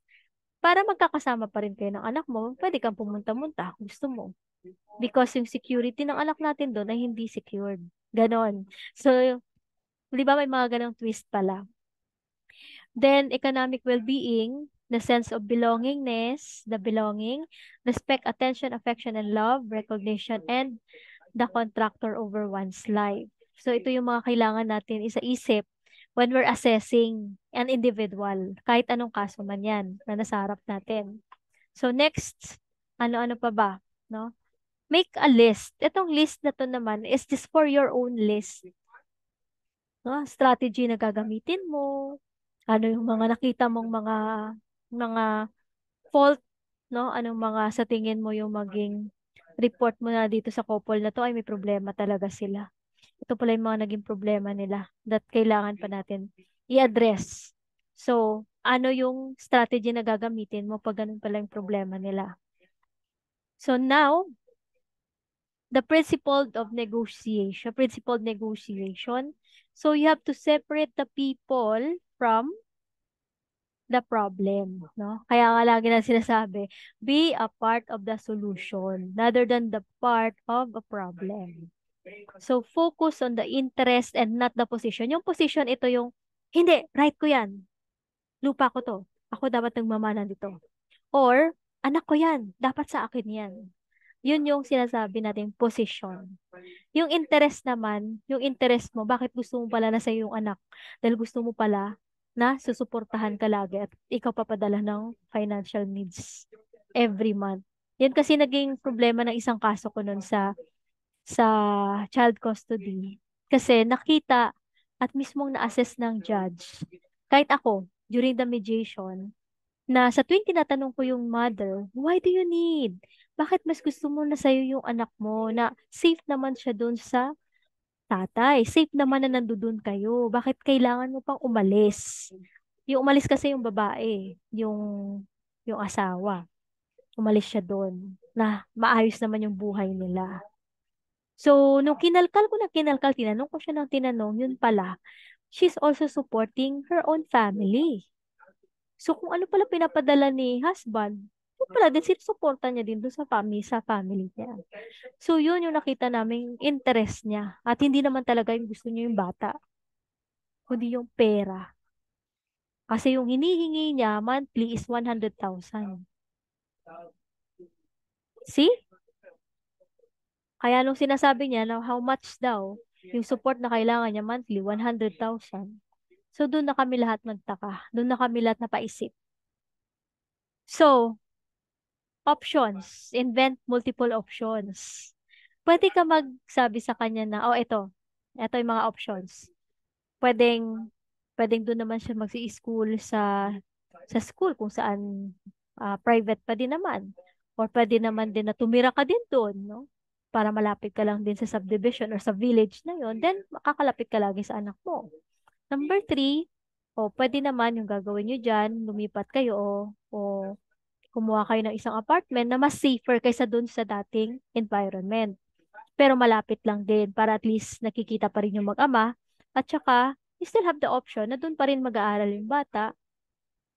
para magkakasama pa rin kayo ng anak mo. Pwede kang pumunta-munta kung gusto mo. Because yung security ng anak natin doon ay hindi secured. Ganon. So, di ba may mga ganong twist pala. Then, economic well-being, the sense of belongingness, the belonging, respect, attention, affection, and love, recognition, and the contractor over one's life. So, ito yung mga kailangan natin isa-isip when we're assessing an individual, kahit anong kaso man yan na nasa harap natin. So, next, ano-ano pa ba? No? Make a list. Itong list na to naman is just for your own list. No? Strategy na gagamitin mo, ano yung mga nakita mong mga fault, no? Anong mga sa tingin mo yung maging report mo na dito sa couple na to ay may problema talaga sila. Ito pala yung mga naging problema nila that kailangan pa natin i-address. So, ano yung strategy na gagamitin mo pag ganun pala yung problema nila? So now, the principled negotiation. So you have to separate the people from the problem, no? Kaya nga lagi na sinasabi, be a part of the solution rather than the part of a problem. So focus on the interest and not the position. Yung position, ito yung, hindi, right ko yan. Lupa ko to. Ako dapat nagmamana dito. Or, anak ko yan. Dapat sa akin yan. Yun yung sinasabi nating position. Yung interest naman, yung interest mo, bakit gusto mo pala na sa yung anak? Dahil gusto mo pala na susuportahan ka lagi at ikaw papadala ng financial needs every month. Yan kasi naging problema ng isang kaso ko nun sa child custody. Kasi nakita at mismong na-assess ng judge Kahit ako, during the mediation, na sa tuwing tinatanong ko yung mother, why do you need? Bakit mas gusto mo na sa'yo yung anak mo na safe naman siya doon sa tatay? Safe naman na nandoon kayo. Bakit kailangan mo pang umalis? Yung umalis kasi yung babae, yung asawa. Umalis siya doon na maayos naman yung buhay nila. So, nung kinalkal, tinanong ko siya ng tinanong, yun pala, she's also supporting her own family. So, kung ano pala pinapadala ni husband, yun pala din, sinusuporta niya din doon sa family niya. So, yun yung nakita namin interest niya. At hindi naman talaga yung gusto niya yung bata, kundi yung pera. Kasi yung hinihingi niya monthly is 100,000. See? Kaya nung sinasabi niya na how much daw, yung support na kailangan niya monthly, 100,000. So, doon na kami lahat nagtaka. Doon na kami lahat napaisip. So, options. Invent multiple options. Pwede ka magsabi sa kanya na, oh, ito yung mga options. Pwedeng, pwedeng doon naman siya mag-school sa school kung saan private pa din naman. Or pwede naman din na tumira ka din doon, no? Para malapit ka lang din sa subdivision or sa village na yon. Then, makakalapit ka lagi sa anak mo. Number 3, o pwede naman yung gagawin nyo dyan, lumipat kayo o kumuha kayo ng isang apartment na mas safer kaysa dun sa dating environment. Pero malapit lang din para at least nakikita pa rin yung mag-ama at saka you still have the option na dun pa rin mag-aaral yung bata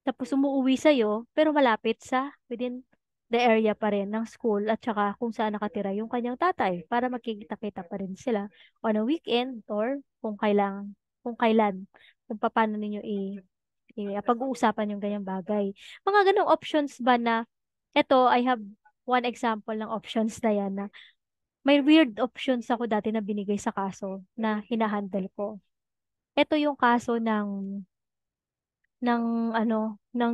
tapos umuwi sa'yo pero malapit sa within the area pa rin ng school at saka kung saan nakatira yung kanyang tatay para magkikita-kita pa rin sila on a weekend or kung kailan, kung paano ninyo pag-uusapan yung ganyang bagay. Mga ganong options ba na, eto, I have one example ng options na yan na may weird options ako dati na binigay sa kaso na hinahandle ko. Ito yung kaso ng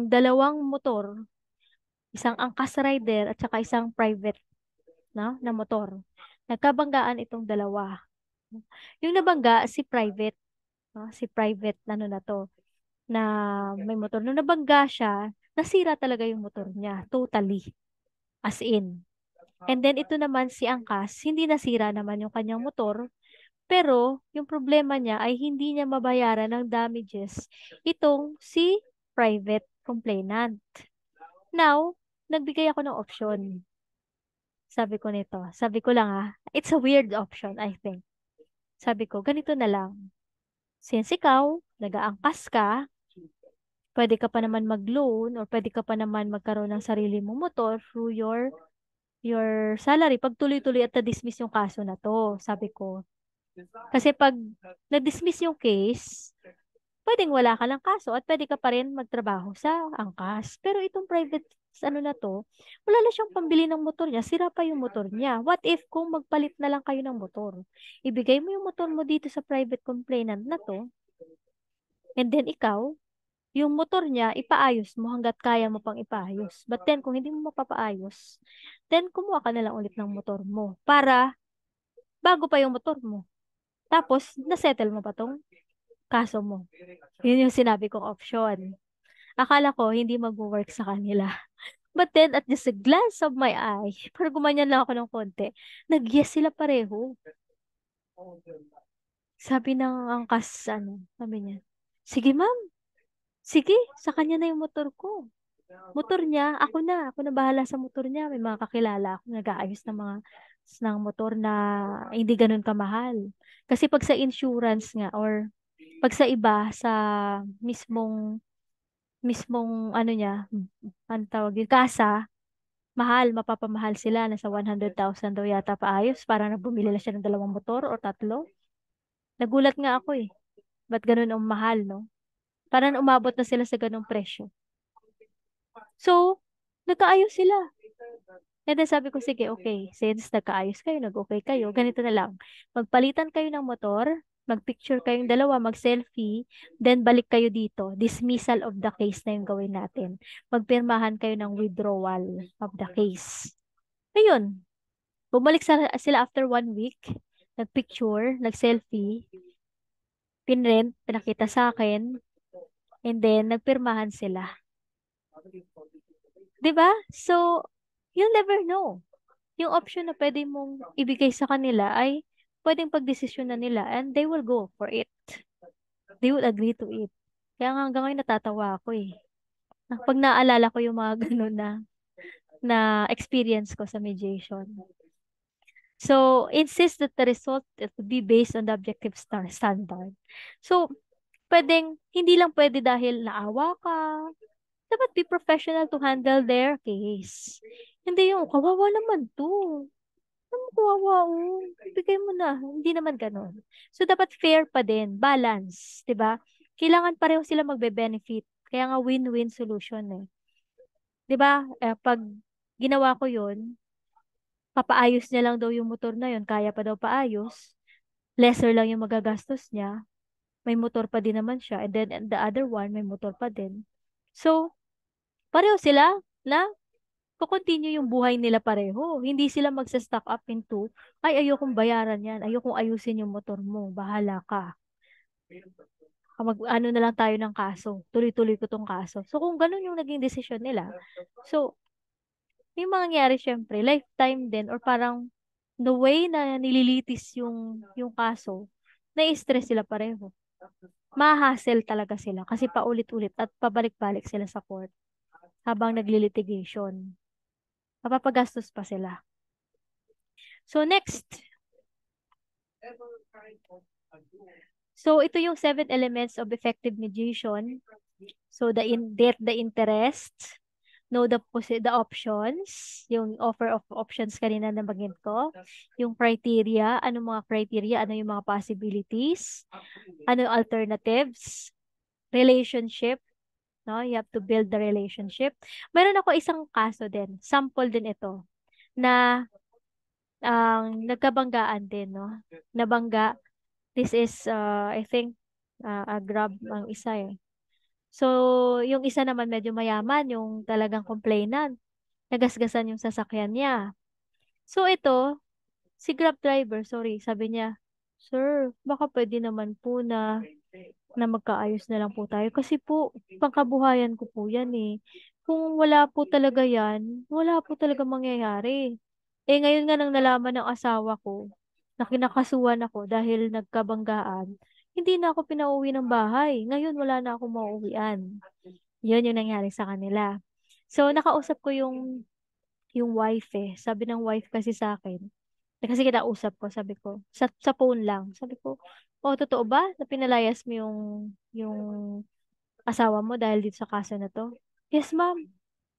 dalawang motor, isang angkas rider at saka isang private na motor. Nagkabanggaan itong dalawa. Yung nabangga si private, no? Si private na to na may motor. Nung nabangga siya, nasira talaga yung motor niya. Totally. As in. And then ito naman si Angkas, hindi nasira naman yung kanyang motor. Pero yung problema niya ay hindi niya mabayaran ng damages itong si private complainant. Now, nagbigay ako ng option. Sabi ko nito. Sabi ko lang it's a weird option, I think. Sabi ko, ganito na lang. Since ikaw, nag-aangkas ka, pwede ka pa naman mag-loan or pwede ka pa naman magkaroon ng sarili mong motor through your salary pag tuloy-tuloy at na-dismiss yung kaso na to, sabi ko. Kasi pag na-dismiss yung case, pwedeng wala ka lang kaso at pwede ka pa rin magtrabaho sa angkas. Pero itong private na to, wala na siyang pambili ng motor niya, sira pa yung motor niya. What if kung magpalit na lang kayo ng motor? Ibigay mo yung motor mo dito sa private complainant na to, and then ikaw, yung motor niya, ipaayos mo hanggat kaya mo pang ipaayos. But then, kung hindi mo mapapaayos, then kumuha ka na lang ulit ng motor mo para bago pa yung motor mo. Tapos, nasettle mo pa tong kaso mo. Yun yung sinabi kong option. Akala ko, hindi mag-work sa kanila. But then, at just a glance of my eye, para gumanyan lang ako ng konti, nag-yes sila pareho. Sabi ng angkas, sabi niya, sige ma'am, sige, sa kanya na yung motor ko. Motor niya, ako na bahala sa motor niya. May mga kakilala ako nag-aayos ng motor na hindi ganun kamahal. Kasi pag sa insurance nga or pag sa iba sa mismong ano niya, ano tawag yun, kasa, mahal, mapapamahal sila. Nasa 100,000 daw yata paayos. Parang bumili na siya ng 2 motor o 3. Nagulat nga ako eh. Ba't ganun ang mahal, no? Parang umabot na sila sa ganung presyo. So, nagkaayos sila. And then sabi ko, sige, okay. Since nagkaayos kayo, nag-okay kayo, ganito na lang. Magpalitan kayo ng motor, magpicture kayong dalawa, mag-selfie, then balik kayo dito. Dismissal of the case na yung gawin natin. Magpirmahan kayo ng withdrawal of the case. Ayun. Bumalik sila after 1 week. Nagpicture, nag-selfie, pinrent, pinakita sa akin. And then, nagpirmahan sila. 'Di ba? So, you'll never know. Yung option na pwede mong ibigay sa kanila ay pwedeng pagdesisyonan nila and they will go for it. They will agree to it. Kaya nga hanggang ngayon natatawa ako eh. Pag naalala ko yung mga ganun na experience ko sa mediation. So, insist that the result to be based on the objective standard. So, hindi lang pwede dahil naawa ka. Dapat be professional to handle their case. Hindi yung, kawawa naman to. Ano kawawa, oh. Bigay mo na. Hindi naman ganun. So, dapat fair pa din. Balance. 'Di ba? Kailangan pareho sila magbe-benefit. Kaya nga win-win solution eh. 'Di ba? Pag ginawa ko yun, papaayos niya lang daw yung motor na yun. Kaya pa daw paayos. Lesser lang yung magagastos niya. May motor pa din naman siya. And then the other one, may motor pa din. So, pareho sila na continue yung buhay nila pareho. Hindi sila magsa-stock up into, ay, ayokong bayaran yan. Ayokong ayusin yung motor mo. Bahala ka. Ano na lang tayo ng kaso. Tuloy-tuloy ko tong kaso. So, kung ganun yung naging desisyon nila, so, yung mangyayari syempre, lifetime din or parang the way na nililitis yung kaso, na-stress sila pareho. Ma-hassle talaga sila kasi paulit-ulit at pabalik-balik sila sa court habang nagli-litigation. Mapapagastos pa sila. So, next. So, ito yung 7 elements of effective mediation. So, the interest, know the options, yung offer of options kanina na bagin ko, yung criteria, ano mga criteria, ano yung mga possibilities, ano yung alternatives, relationship, no? You have to build the relationship. Meron ako isang kaso din, sample din ito, na ang nagkabanggaan din, no? Nabangga. This is, I think, a Grab ang isa eh. So, yung isa naman medyo mayaman, yung talagang complainant. Nagasgasan yung sasakyan niya. So, ito, si Grab driver, sorry, sabi niya, Sir, baka pwede naman po na magkaayos na lang po tayo. Kasi po, pangkabuhayan ko po yan eh. Kung wala po talaga yan, wala po talaga mangyayari. Eh ngayon nga nang nalaman ng asawa ko, na kinakasuhan ako dahil nagkabanggaan, hindi na ako pinauwi ng bahay. Ngayon wala na ako mauwian. Yun yung nangyari sa kanila. So, nakausap ko yung wife eh. Sabi ng wife kasi sa akin, kasi kinausap ko, sabi ko, sa phone lang. Sabi ko, oh, totoo ba na pinalayas mo yung asawa mo dahil dito sa kaso na to? Yes, ma'am.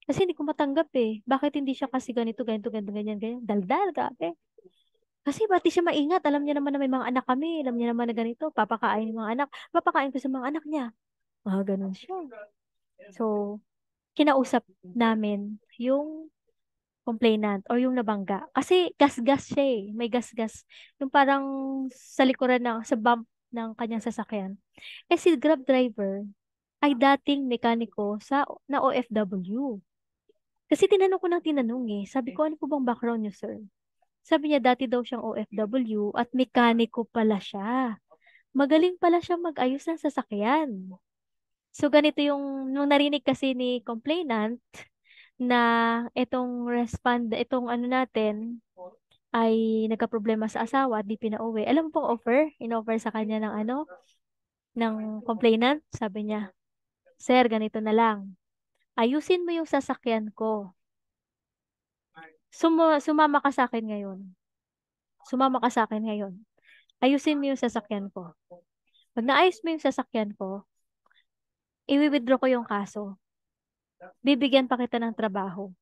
Kasi hindi ko matanggap eh. Bakit hindi siya kasi ganito, ganito, ganito, ganyan, ganyan. Daldal, grabe. Kasi ba't di siya maingat? Alam niya naman na may mga anak kami. Alam niya naman na ganito. Papakain ng mga anak. Papakain ko sa mga anak niya. Ganun siya. So, kinausap namin yung complainant or yung nabangga. Kasi gasgas siya eh. May gasgas. Yung parang sa likuran sa bump ng kanyang sasakyan. Eh si Grab driver ay dating mekaniko na OFW. Kasi tinanong ko ng tinanong eh. Sabi ko, ano po bang background niyo, sir? Sabi niya, dati daw siyang OFW at mekaniko pala siya. Magaling pala siya mag-ayos ng sasakyan. So, ganito nung narinig kasi ni complainant, na itong ano natin ay nagka-problema sa asawa at di pinauwi. Alam mo pong in-offer sa kanya ng complainant, sabi niya, Sir, ganito na lang. Ayusin mo yung sasakyan ko. Sumama ka sa akin ngayon. Sumama ka sa akin ngayon. Ayusin mo yung sasakyan ko. Pag naayos mo yung sasakyan ko, i-withdraw ko yung kaso. Bibigyan pa kita ng trabaho.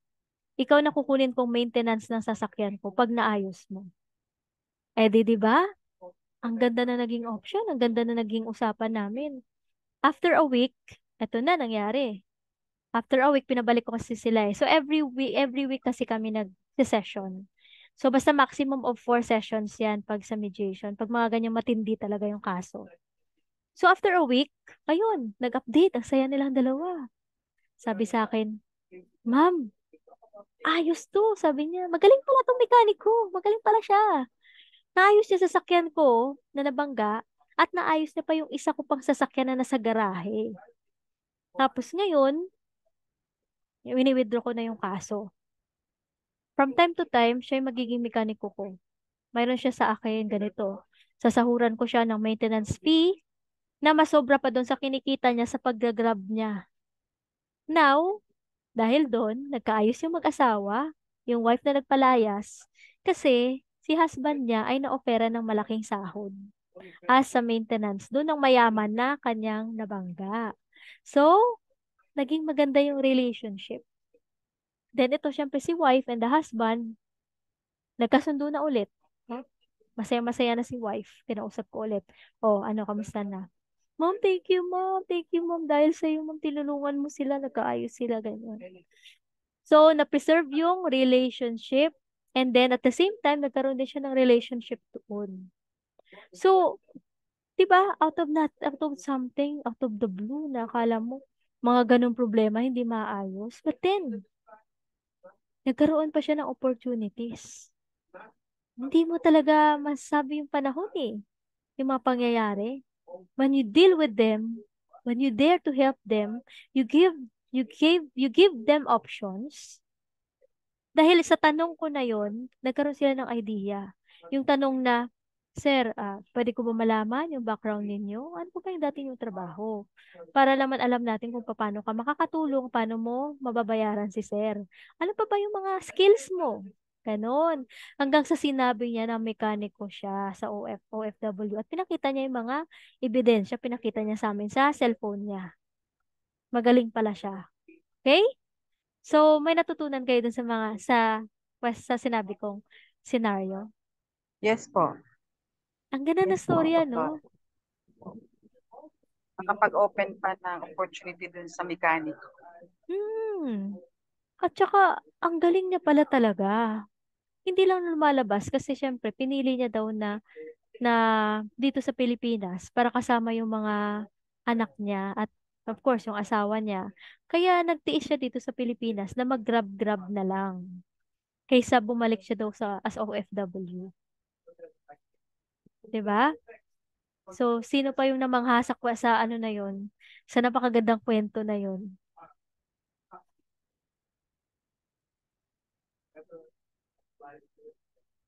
Ikaw na kukunin kong maintenance ng sasakyan ko pag naayos mo. Eh di ba? Ang ganda na naging option, ang ganda na naging usapan namin. After a week, eto na nangyari. After a week, pinabalik ko kasi sila eh. So every week kasi kami nag-session. So basta maximum of 4 sessions yan pag sa mediation. Pag mga ganyan matindi talaga yung kaso. So after a week, ayun, nag-update. Ang saya nilang dalawa. Sabi sa akin, Ma'am, ayos to. Sabi niya, magaling pala tong mekaniko. Magaling pala siya. Naayos niya sasakyan ko na nabangga at naayos niya pa yung isa ko pang sasakyan na nasa garahe. Tapos ngayon, wini-withdraw ko na yung kaso. From time to time, siya yung magiging mekaniko ko. Mayroon siya sa akin ganito. Sasahuran ko siya ng maintenance fee na masobra pa doon sa kinikita niya sa pag-grab niya. Now, dahil doon, nagkaayos yung mag-asawa, yung wife na nagpalayas, kasi si husband niya ay na-opera ng malaking sahod as sa maintenance doon ng mayaman na kanyang nabangga. So, naging maganda yung relationship. Then ito, syempre si wife and the husband, nagkasundo na ulit. No? Masaya-masaya na si wife. Kinausap ko ulit. Oh, ano, kamusta na? Ma'am, thank you, ma'am. Thank you, ma'am. Dahil sa iyo, ma'am, tinulungan mo sila, nagkaayos sila, ganyan. So, na-preserve yung relationship. And then, at the same time, nagkaroon din siya ng relationship doon. So, di ba, out of something, out of the blue, na akala mo, mga ganong problema, hindi maayos. But then, nagkaroon pa siya ng opportunities. Hindi mo talaga masasabi yung panahon eh, yung mga pangyayari. When you deal with them, when you dare to help them, you give them options. Dahil sa tanong ko na yon, nagkaroon sila ng idea. Yung tanong na, Sir, pwede ko ba malaman yung background ninyo? Ano po ba yung dati yung trabaho? Para naman alam natin kung paano ka makakatulong, paano mo mababayaran si Sir. Ano pa ba yung mga skills mo? Ganon. Hanggang sa sinabi niya na mekaniko siya sa OFW at pinakita niya yung mga ebidensya, pinakita niya sa amin sa cellphone niya. Magaling pala siya. Okay? So, may natutunan kayo dun sa sa sinabi kong scenario. Yes po. Ang ganda na Yes po. storya, Opo. no? Nakapag-open pa ng opportunity dun sa mechanic. Hmm. At saka, ang galing niya pala talaga. Hindi lang lumalabas kasi syempre, pinili niya daw na dito sa Pilipinas para kasama yung mga anak niya at of course, yung asawa niya. Kaya nagtiis siya dito sa Pilipinas na mag-grab-grab na lang. Kaysa bumalik siya daw as OFW. 'Di ba? So, sino pa yung namanghasak sa ano na yon? Sa napakagandang kwento na yon?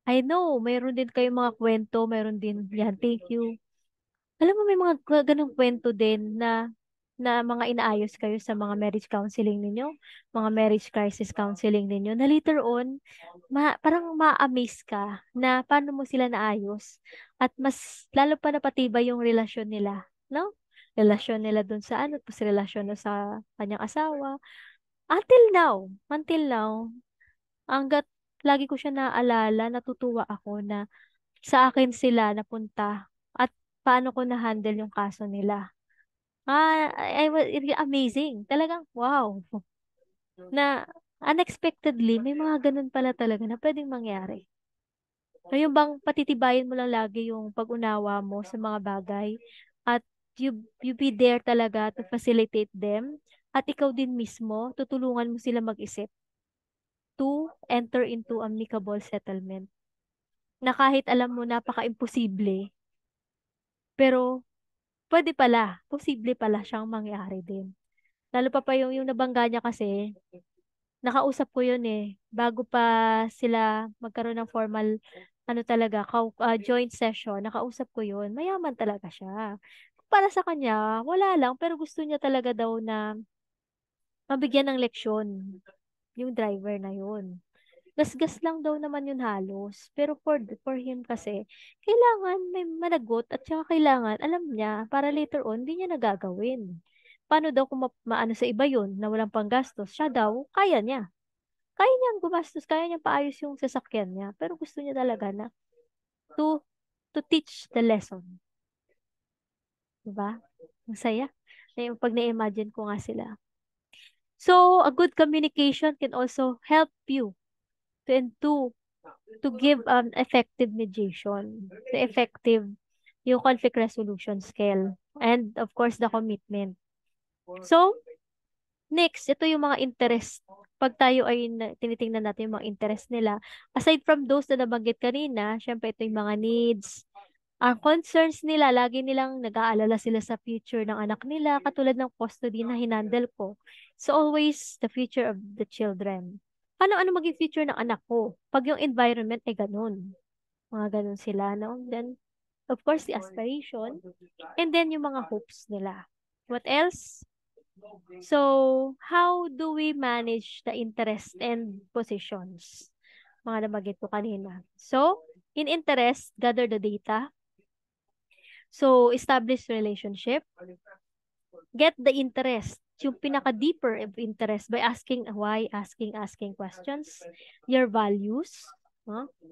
I know, mayroon din kayong mga kwento, mayroon din yan. Thank you. Alam mo, may mga ganong kwento din na mga inaayos kayo sa mga marriage counseling ninyo, mga marriage crisis counseling ninyo, na later on, parang ma-amaze ka na paano mo sila naayos at mas lalo pa napatibay yung relasyon nila, no? Relasyon nila dun sa ano, tapos relasyon na sa kanyang asawa. Until now, hanggat lagi ko siya naaalala, natutuwa ako na sa akin sila napunta at paano ko na-handle yung kaso nila. I was amazing. Talagang wow. Na unexpectedly, may mga ganun pala talaga na pwedeng mangyari. Yung bang patitibayin mo lang lagi yung pag-unawa mo sa mga bagay at you be there talaga to facilitate them at ikaw din mismo, tutulungan mo sila mag-isip to enter into amicable settlement. Na kahit alam mo napaka-imposible, pero pwede pala, posible pala siyang mangyari din. Lalo pa yung nabangga niya kasi, nakausap ko yun eh. Bago pa sila magkaroon ng formal, ano talaga, joint session, nakausap ko yun. Mayaman talaga siya. Para sa kanya, wala lang, pero gusto niya talaga daw na mabigyan ng leksyon yung driver na yun. Gasgas lang daw naman yun halos. Pero for him kasi, kailangan may managot at saka kailangan, alam niya, para later on, hindi niya nagagawin. Paano daw kung maano sa iba yun, na walang panggastos? Siya daw, kaya niya. Kaya niyang gumastos, kaya niyang paayos yung sasakyan niya. Pero gusto niya talaga na to, to teach the lesson. Diba? Ang saya. Pag na-imagine ko nga sila. So, a good communication can also help you to to give effective mediation, the effective yung conflict resolution skill, and of course the commitment. So, next, ito yung mga interest. Pag tayo ay tinitingnan natin yung mga interest nila, aside from those na nabanggit kanina, syempre ito yung mga needs, Ang concerns nila, lagi nilang nag-aalala sila sa future ng anak nila, katulad ng custody na hinandle ko. So always the future of the children. Ano maging future ng anak ko? Pag yung environment ay ganun. Mga ganun sila, no? Then, of course, the aspiration. And then, yung mga hopes nila. What else? So, how do we manage the interest and positions? Mga nabanggit ko kanina. So, in interest, gather the data. So, establish relationship. Get the interest. Yung pinaka-deeper of interest by asking why, asking questions. Your values.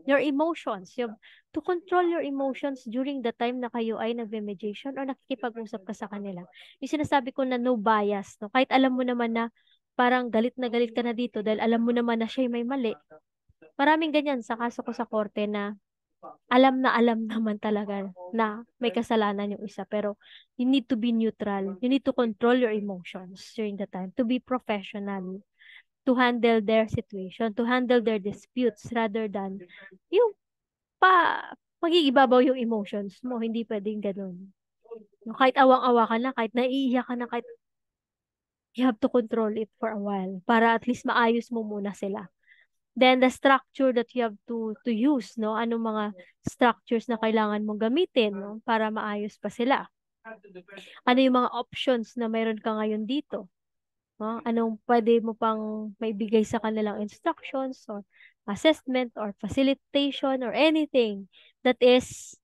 Your emotions. To control your emotions during the time na kayo ay nag-mediation or nakikipag-usap ka sa kanila. Yung sinasabi ko na no bias. No? Kahit alam mo naman na parang galit na galit ka na dito dahil alam mo naman na siya may mali. Maraming ganyan sa kaso ko sa korte na alam na alam naman talaga na may kasalanan yung isa. Pero you need to be neutral. You need to control your emotions during the time. To be professional. To handle their situation. To handle their disputes rather than yung magigibabaw yung emotions mo. Hindi pwedeng ganun. Kahit awang-awa ka na, kahit naiiyak ka na, kahit you have to control it for a while para at least maayos mo muna sila. Then the structure that you have to use, no? Anong mga structures na kailangan mong gamitin, no? Para maayos pa sila. Ano yung mga options na mayroon ka ngayon dito? No? Anong pwede mo pang maibigay sa kanilang instructions or assessment or facilitation or anything that is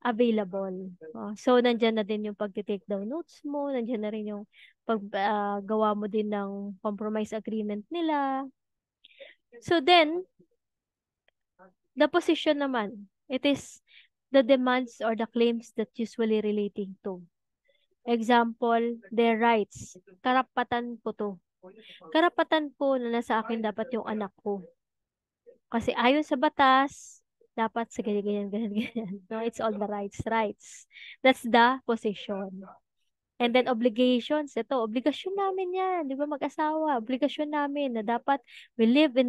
available. So, nandyan na din yung pag-take down notes mo, nandyan na rin yung paggawa mo din ng compromise agreement nila. So then, the position naman, it is the demands or the claims that usually relating to. Example, their rights. Karapatan ko to. Karapatan ko na nasa akin dapat yung anak ko. Kasi ayon sa batas, dapat sa ganyan, ganyan, ganyan. No, it's all the rights. That's the position. And then obligations, ito, obligasyon namin yan, di ba mag-asawa, obligasyon namin na dapat we live in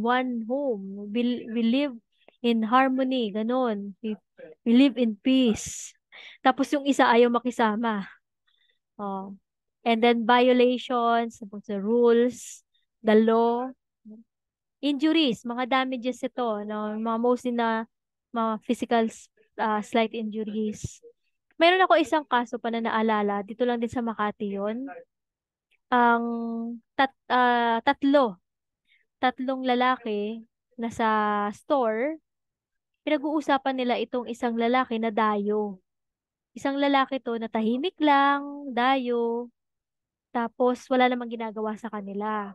one home, we live in harmony, ganun. We live in peace. Tapos yung isa ayaw makisama. Oh. And then violations, the rules, the law, injuries, mga damages ito, no? Mga mostly na mga physical slight injuries. Meron ako isang kaso pa na naalala, dito lang din sa Makati yun. Ang tatlong lalaki na sa store, pinag-uusapan nila itong isang lalaki na dayo. Isang lalaki to na tahimik lang, dayo, tapos wala namang ginagawa sa kanila.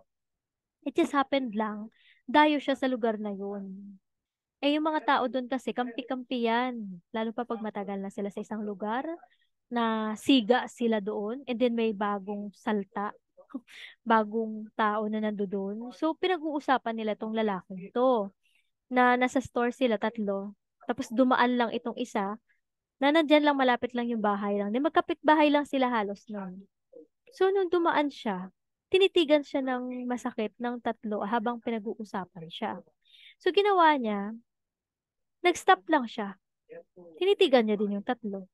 It just happened lang, dayo siya sa lugar na yun. Eh, yung mga tao doon kasi, kampi-kampi yan. Lalo pa pag matagal na sila sa isang lugar, na siga sila doon, and then may bagong salta, bagong tao na nandoon. So, pinag-uusapan nila tong lalaking to, na nasa store sila, tatlo. Tapos dumaan lang itong isa, na nandyan lang, malapit lang yung bahay lang. Di magkapit bahay lang sila halos noon. So, nung dumaan siya, tinitigan siya ng masakit ng tatlo habang pinag-uusapan siya. So, ginawa niya, nag-stop lang siya. Tinitigan niya din yung tatlo.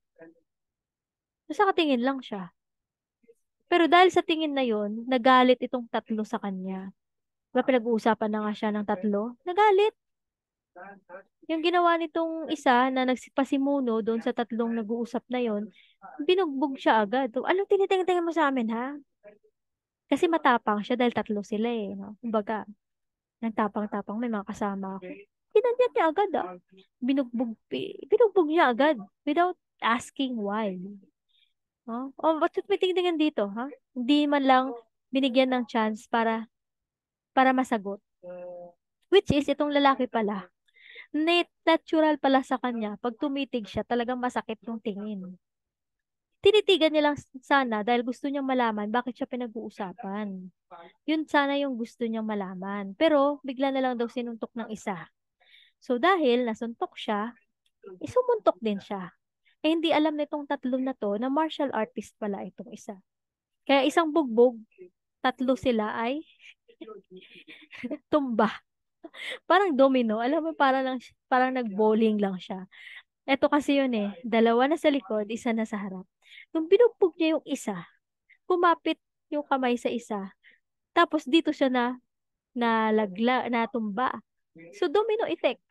So, nakatingin lang siya. Pero dahil sa tingin na yon, nagalit itong tatlo sa kanya. Diba pinag-uusapan na nga siya ng tatlo? Nagalit. Yung ginawa nitong isa na nagsipasimuno doon sa tatlong nag-uusap na yon, binugbog siya agad. Anong tinitingin mo sa amin, ha? Kasi matapang siya dahil tatlo sila eh. No? Kumbaga, nagtapang-tapang, may mga kasama ako. Kinandyan niya agad binugbog niya agad without asking why. Oh, bakit may tingin dito, ha? Hindi man lang binigyan ng chance para masagot. Which is, itong lalaki pala, natural pala sa kanya, pag tumitig siya, talagang masakit yung tingin. Tinitigan niya lang sana dahil gusto niyang malaman bakit siya pinag-uusapan. Yun sana yung gusto niyang malaman. Pero, bigla na lang daw sinuntok ng isa. So, dahil nasuntok siya, isumuntok din siya. Eh, hindi alam nitong tatlo na to na martial artist pala itong isa. Kaya isang bugbog, tatlo sila ay tumba. Parang domino. Alam mo, parang nag-bowling lang siya. Eto kasi yun eh. Dalawa na sa likod, isa na sa harap. Nung binugbog niya yung isa, kumapit yung kamay sa isa. Tapos dito siya natumba. So, domino effect.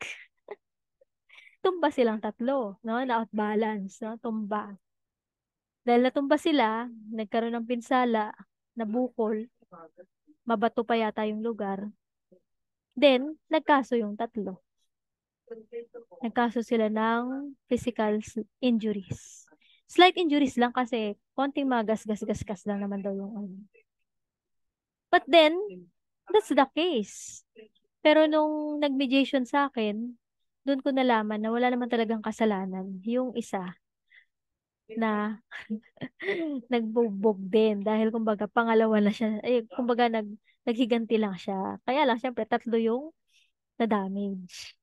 Tumba silang tatlo, no? Na-outbalance, no? Tumba. Dahil natumba sila, nagkaroon ng pinsala, nabukol, mabato pa yata yung lugar. Then, nagkaso yung tatlo. Nagkaso sila ng physical injuries. Slight injuries lang kasi konting mga gas-gas-gas-gas lang naman daw yung ano. But then, that's the case. Pero nung nag-mediation sa akin, doon ko nalaman na wala naman talagang kasalanan. Yung isa na nagbugbog din dahil kumbaga pangalawa na siya. Kumbaga naghiganti lang siya. Kaya lang syempre tatlo yung na-damage.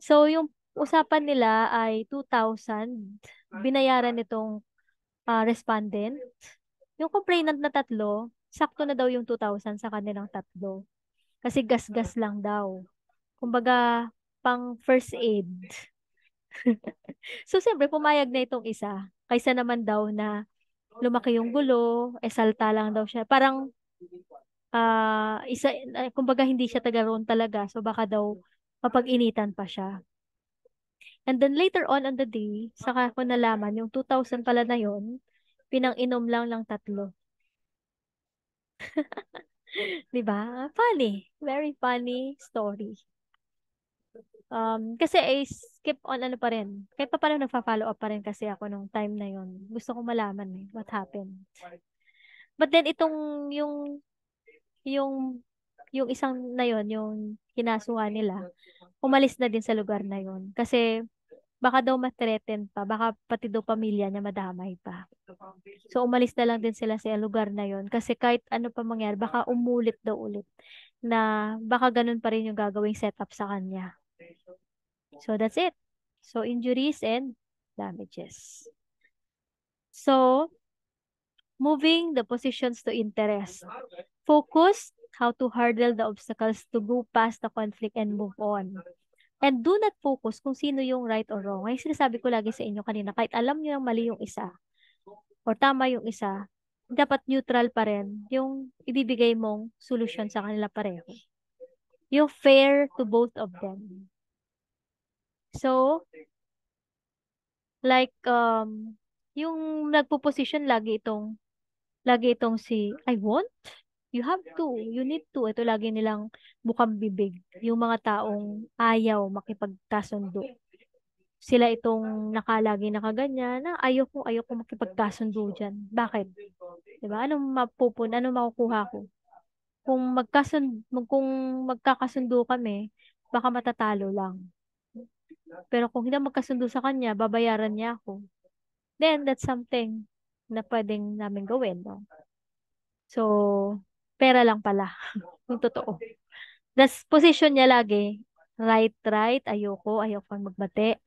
So yung usapan nila ay 2,000 binayaran nitong respondent. Yung complainant na tatlo, sakto na daw yung 2,000 sa kanilang tatlo. Kasi gas-gas lang daw. Kumbaga, pang first aid. So, siyempre, pumayag na itong isa. Kaysa naman daw na lumaki yung gulo, salta lang daw siya. Parang, kumbaga hindi siya taga roon talaga. So, baka daw mapag-initan pa siya. And then later on the day, saka ko nalaman, yung 2,000 pala na yon pinang-inom lang ng tatlo. 'Di ba? Funny. Very funny story. Kasi skip on ano pa rin. Kahit pa paano nagfa-follow up pa rin kasi ako nung time na yon. Gusto ko malaman what happened. But then yung yung isang na yon, yung kinasuhan nila, umalis na din sa lugar na yon. Kasi baka daw ma-threaten pa, baka pati daw pamilya niya madamay pa. So umalis na lang din sila sa lugar na yon kasi kahit ano pa mangyari, baka umulit daw ulit na baka ganun pa rin yung gagawing setup sa kanya. So that's it. So injuries and damages. So moving the positions to interest. Focus how to hurdle the obstacles to go past the conflict and move on. And do not focus kung sino yung right or wrong. Ay sinasabi ko lagi sa inyo kanina, kahit alam niyo yung mali yung isa or tama yung isa, dapat neutral pa rin yung ibibigay mong solusyon sa kanila pareho. Yung fair to both of them. So, like, yung nagpo-position lagi itong si, I want, you have to, you need to. Ito lagi nilang bukang bibig. Yung mga taong ayaw makipagkasundo. Sila itong nakalagi nakaganyan na ayoko makipagkasundo dyan. Bakit? Diba? Anong makukuha ko? Kung magkakasundo kami, baka matatalo lang. Pero kung hindi magkasundo sa kanya, babayaran niya ako. Then, that's something na pwedeng namin gawin, no? So, pera lang pala. Yung totoo. Das position niya lagi, right, ayoko magbate.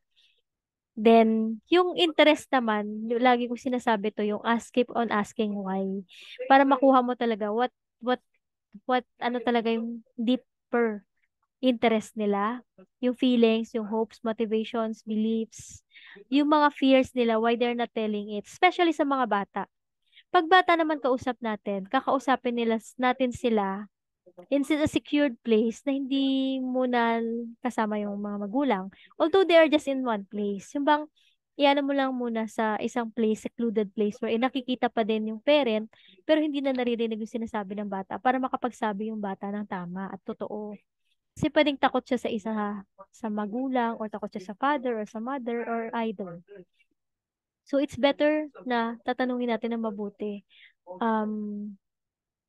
Then, yung interest naman, lagi ko sinasabi to, yung keep on asking why. Para makuha mo talaga ano talaga yung deeper interest nila, yung feelings, yung hopes, motivations, beliefs, yung mga fears nila, why they're not telling it, especially sa mga bata. Pag bata naman kausap natin, kakausapin natin sila in a secured place na hindi muna kasama yung mga magulang. Although they are just in one place. Yung bang, iyan mo lang muna sa isang place, secluded place where nakikita pa din yung parent, pero hindi na naririnig yung sinasabi ng bata para makapagsabi yung bata ng tama at totoo. Kasi pwedeng takot siya sa sa magulang or takot siya sa father or sa mother or either. So it's better na tatanungin natin ng mabuti.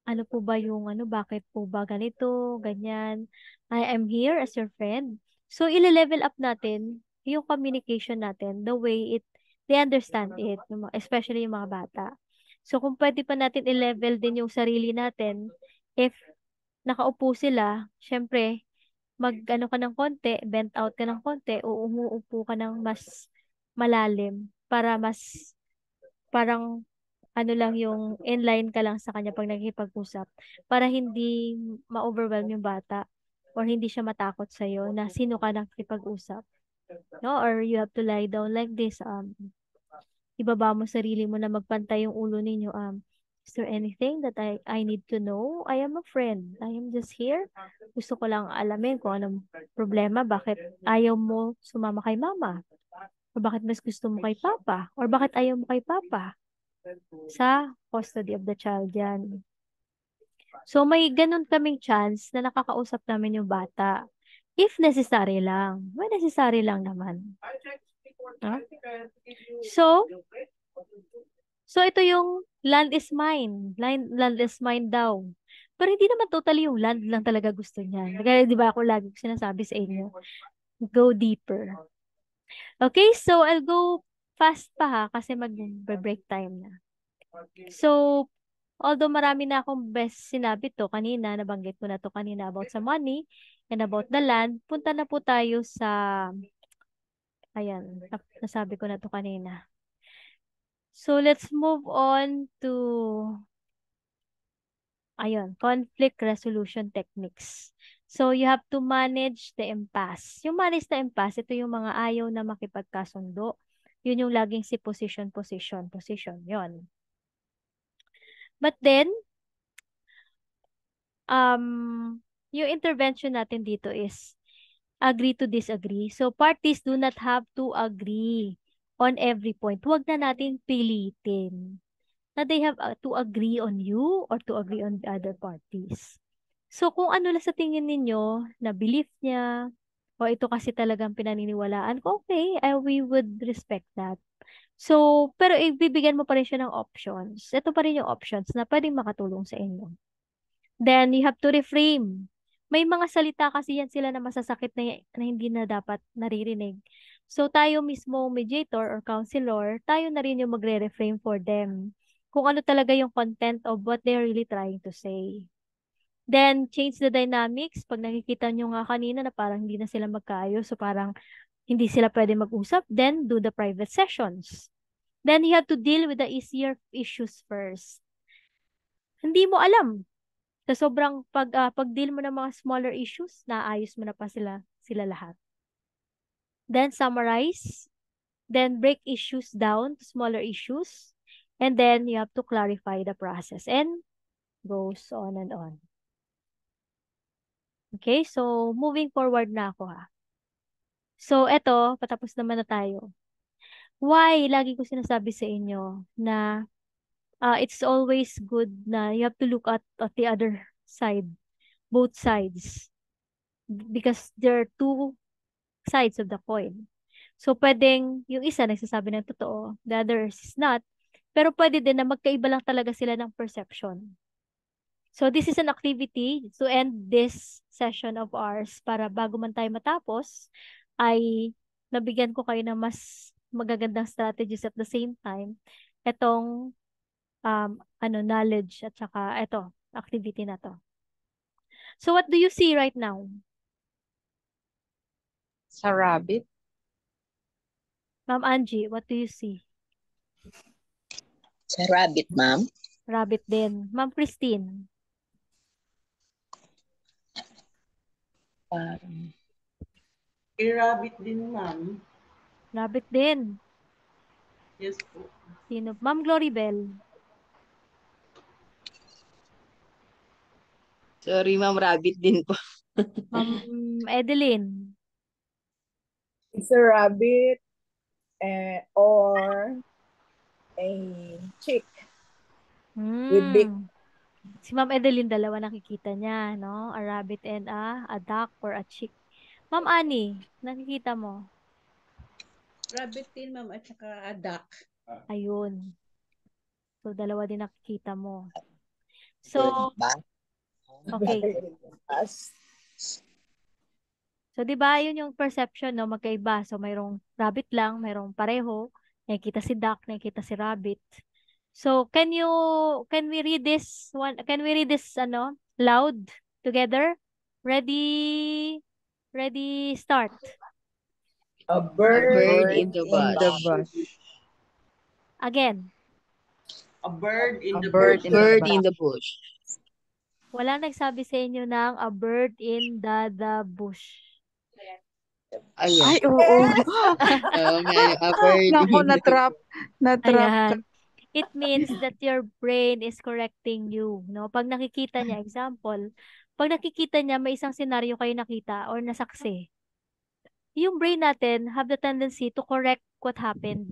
Ano po ba yung bakit po ba ganito, ganyan. I am here as your friend. So ile-level up natin yung communication natin, the way they understand it, especially yung mga bata. So kung pwede pa natin i-level din yung sarili natin, if nakaupo sila, syempre, mag-ano ka ng konti, bent out ka ng konti, o umuupo ka ng mas malalim para mas parang ano lang yung inline ka lang sa kanya pag nagkipag-usap para hindi ma-overwhelm yung bata or hindi siya matakot sa'yo na sino ka nakikipag-usap. No? Or you have to lie down like this. Ibaba mo sarili mo na magpantay yung ulo ninyo. Is there anything that I need to know? I am a friend. I am just here. Gusto ko lang alamin kung anong problema. Bakit ayaw mo sumama kay mama? O bakit mas gusto mo kay papa? Or bakit ayaw mo kay papa? Sa custody of the child yan. So may ganun kaming chance na nakakausap namin yung bata. If necessary lang. When necessary lang naman. Huh? So ito yung land is mine. Land is mine daw. Pero hindi naman totally yung land lang talaga gusto niya. Kaya di ba ako lagi ko sinasabi sa inyo, go deeper. Okay, so I'll go fast pa ha kasi mag-break time na. So, although marami na akong best sinabi to kanina, nabanggit ko na to kanina about sa money and about the land, punta na po tayo sa, ayan, nasabi ko na to kanina. So, let's move on to, ayun, conflict resolution techniques. So, you have to manage the impasse. Yung manage the impasse, ito yung mga ayaw na makipagkasundo. Yun yung laging si position. Yun. But then, yung intervention natin dito is agree to disagree. So, parties do not have to agree on every point. Huwag na natin pilitin na they have to agree on you or to agree on the other parties. So, kung ano lang sa tingin ninyo na belief niya, o ito kasi talagang pinaniniwalaan ko, okay, we would respect that. So, pero ibibigyan mo pa rin siya ng options. Ito pa rin yung options na pwedeng makatulong sa inyo. Then, you have to reframe. May mga salita kasi yan sila na masasakit na hindi na dapat naririnig. So, tayo mismo mediator or counselor, tayo na rin yung magre-reframe for them. Kung ano talaga yung content of what they're really trying to say. Then, change the dynamics. Pag nakikita nyo nga kanina na parang hindi na sila magkaayos, so parang hindi sila pwede mag-usap, then do the private sessions. Then, you have to deal with the easier issues first. Hindi mo alam. Sa sobrang pag-deal mo ng mga smaller issues, naayos mo na pa sila lahat. Then, summarize. Then, break issues down to smaller issues. And then, you have to clarify the process. And goes on and on. Okay, so moving forward na ako ha. So, eto, patapos naman na tayo. Why, lagi ko sinasabi sa inyo na it's always good na you have to look at the other side, both sides. Because there are two sides of the coin. So, pwedeng yung isa nagsasabi ng totoo, the other is not. Pero pwede din na magkaiba lang talaga sila ng perception. So, this is an activity to end this session of ours para bago man tayo matapos, ay nabigyan ko kayo ng mas magagandang strategies at the same time. Itong knowledge at saka ito, activity na to. So, what do you see right now? Sa rabbit. Ma'am Angie, what do you see? Sa rabbit, ma'am. Rabbit din. Ma'am Christine. Rabbit din, ma'am. Rabbit din. Yes po. Sino? Ma'am Gloribel. Sorry, ma'am, rabbit din po. Ma'am Edeline. It's a rabbit or a chick with big. Si Ma'am Edeline, dalawa nakikita niya, no? A rabbit and a duck or a chick. Ma'am Annie, nakikita mo? Rabbit din, ma'am, at saka a duck. Ayun. So, dalawa din nakikita mo. So, okay. So, di ba, yun yung perception, no? Magkaiba. So, mayroong rabbit lang, mayroong pareho. Nakikita si duck, nakikita si rabbit. So, can we read this one? Can we read this, loud together? Ready, start. A bird in the bush. Again. A bird in the Bird bush. in the bush. Walang nagsabi sa inyo ng a bird in the bush. Ayan. Ay, oo. Nga yung upper Naku, limb. natrap ka. Ayan. It means that your brain is correcting you, no? Pag nakikita niya, example, pag nakikita niya may isang senaryo kayo nakita or nasaksi, yung brain natin have the tendency to correct what happened.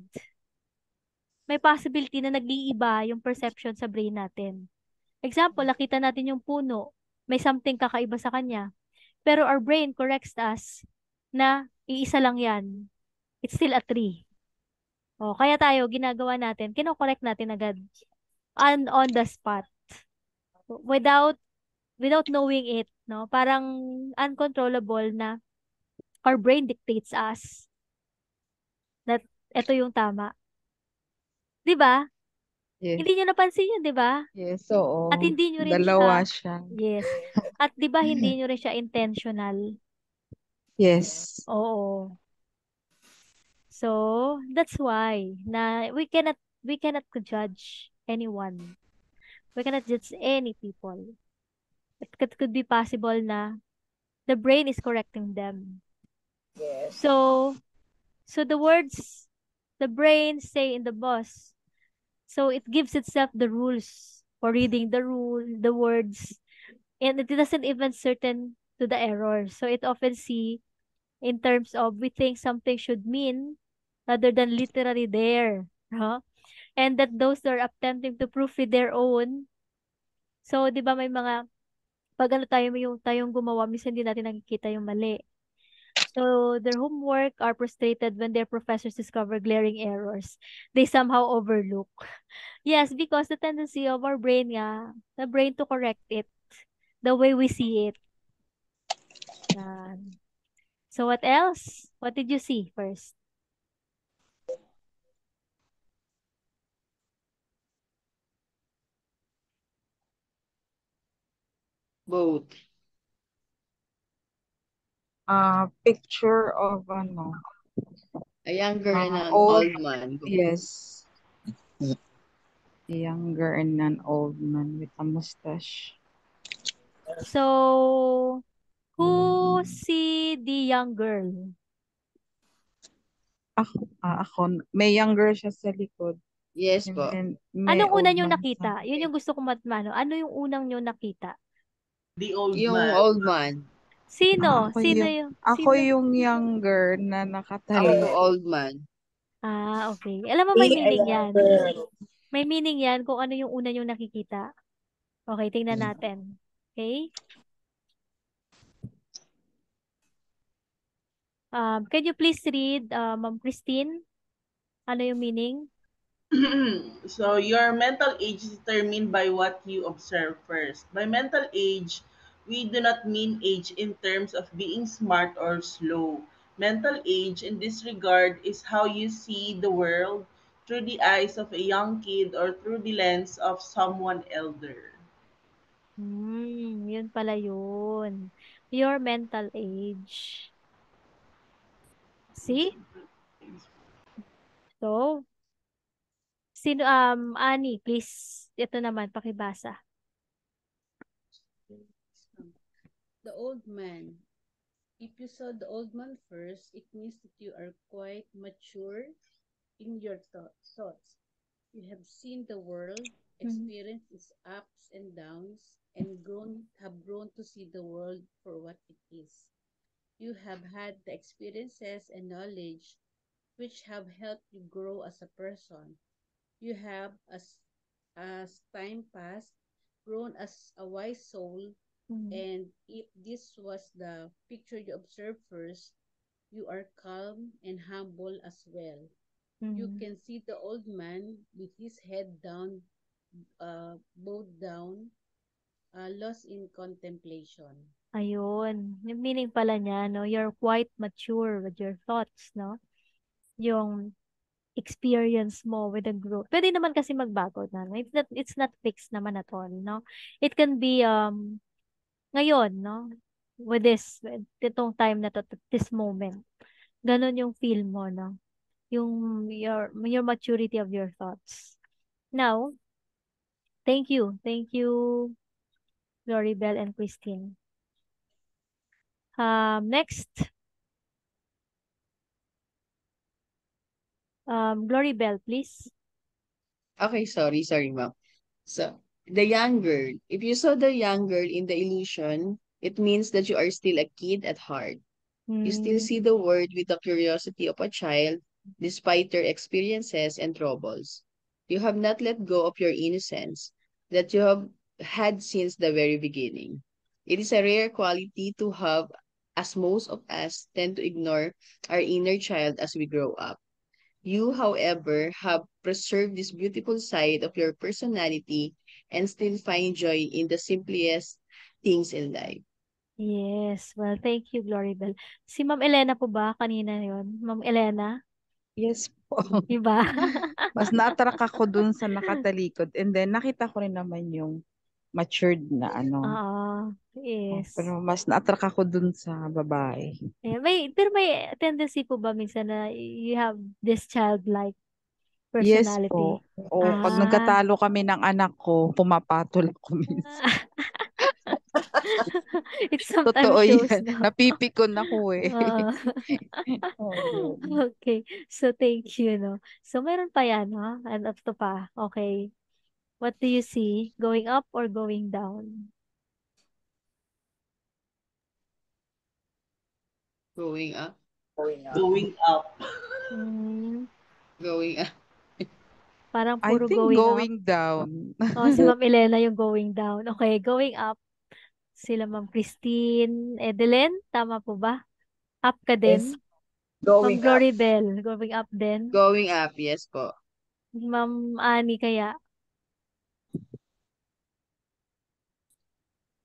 May possibility na nag-iiba yung perception sa brain natin. Example, nakita natin yung puno, may something kakaiba sa kanya. Pero our brain corrects us na iisa lang yan. It's still a tree. O, kaya tayo, ginagawa natin, kinokorek natin agad. On the spot. Without knowing it, no? Parang uncontrollable na our brain dictates us that ito yung tama. 'Di ba? Yes. Hindi niyo napansin yun, 'di ba? Yes, At oo. hindi niyo rin Dalawa siya, siya. yes. At 'di ba hindi niyo rin siya intentional? Yes. Oo. So, that's why na we cannot judge anyone. We cannot judge any people. It could be possible na the brain is correcting them. Yes. So the words the brain say in the boss, so it gives itself the rules for reading the words, and it doesn't even certain to the error. So it often see in terms of we think something should mean rather than literally there. Huh? And that those that are attempting to prove with their own. So, di ba may mga, pag ano tayong gumawa, minsan hindi natin nakikita yung mali. So, their homework are frustrated when their professors discover glaring errors. They somehow overlook. Yes, because the tendency of our brain the brain to correct it the way we see it. Yan. So, what else? What did you see first? Both. Picture of A younger and an old, old man. yes. A younger and an old man with a mustache. So, who see the young girl? Ako, may younger siya sa likod. Yes And po. then may Anong old una nyo man nakita? sa- Yun yung gusto kong matmano. Ano yung unang nyo nakita? The old Yung man. old man. Sino? Ako Sino yung, yung? ako Sino? yung younger na Ako nakatali. po old man. Okay. Alam mo, may Me, a meaning young yan. girl. May meaning yan kung ano yung una yung nakikita. Okay, tingnan natin. Okay? Can you please read, Ma'am Christine? Ano yung meaning? So your mental age is determined by what you observe first. By mental age, we do not mean age in terms of being smart or slow. Mental age in this regard is how you see the world through the eyes of a young kid or through the lens of someone elder. Yun pala yun. Your mental age. See? So, sino, Annie, please, ito naman, pakibasa. The old man. If you saw the old man first, it means that you are quite mature in your thoughts. You have seen the world, experienced its ups and downs, and have grown to see the world for what it is. You have had the experiences and knowledge which have helped you grow as a person. You have, as time passed, grown as a wise soul, and if this was the picture you observed first, you are calm and humble as well. You can see the old man with his head down, bowed down, lost in contemplation. Ayun. Yung meaning pala niya, no? You're quite mature with your thoughts, no? Yung experience mo with the growth. Pwede naman kasi magbago na. No? It's not fixed naman at all, no? It can be, ngayon, no? With itong time na to, this moment. Ganon yung feel mo, no? Yung your maturity of your thoughts. Now, thank you. Thank you, Floribel and Christine. Next, Glory Bell, please. Okay, sorry, ma'am. So, the young girl. If you saw the young girl in the illusion, it means that you are still a kid at heart. You still Mm, see the world with the curiosity of a child, despite their experiences and troubles. You have not let go of your innocence that you have had since the very beginning. It is a rare quality to have, as most of us tend to ignore our inner child as we grow up. You, however, have preserved this beautiful side of your personality and still find joy in the simplest things in life. yes. Well, thank you, Glory Bell. Si Ma'am Elena po ba? Kanina yon, Ma'am Elena? Yes po. Iba? Mas na-attract ako dun sa nakatalikod. And then, nakita ko rin naman yung matured na ano. Oo. Yes. Pero mas na-attract ako dun sa babae. Eh, pero may tendency po ba minsan na you have this childlike Yes po. personality? O, pag Ah. nagkatalo kami ng anak ko, pumapatol ako minsan. It sometimes Totoo shows, yan. no? Napipikon ako eh. Oo. Oo. Okay. So, thank you, no? So, meron pa yan, ha? Ano to pa? Okay. What do you see? Going up or going down? Growing up, Going up. Going up. Hmm, growing up. parang I puro think going up. going down. Oh, si Ma'am Elena yung going down. Okay, going up. Sila Ma'am Christine, Edeline, tama po ba? Up ka Yes, din? Ma'am going up. Glory Bell, going up din? Going up, yes po. Ma'am Annie kaya?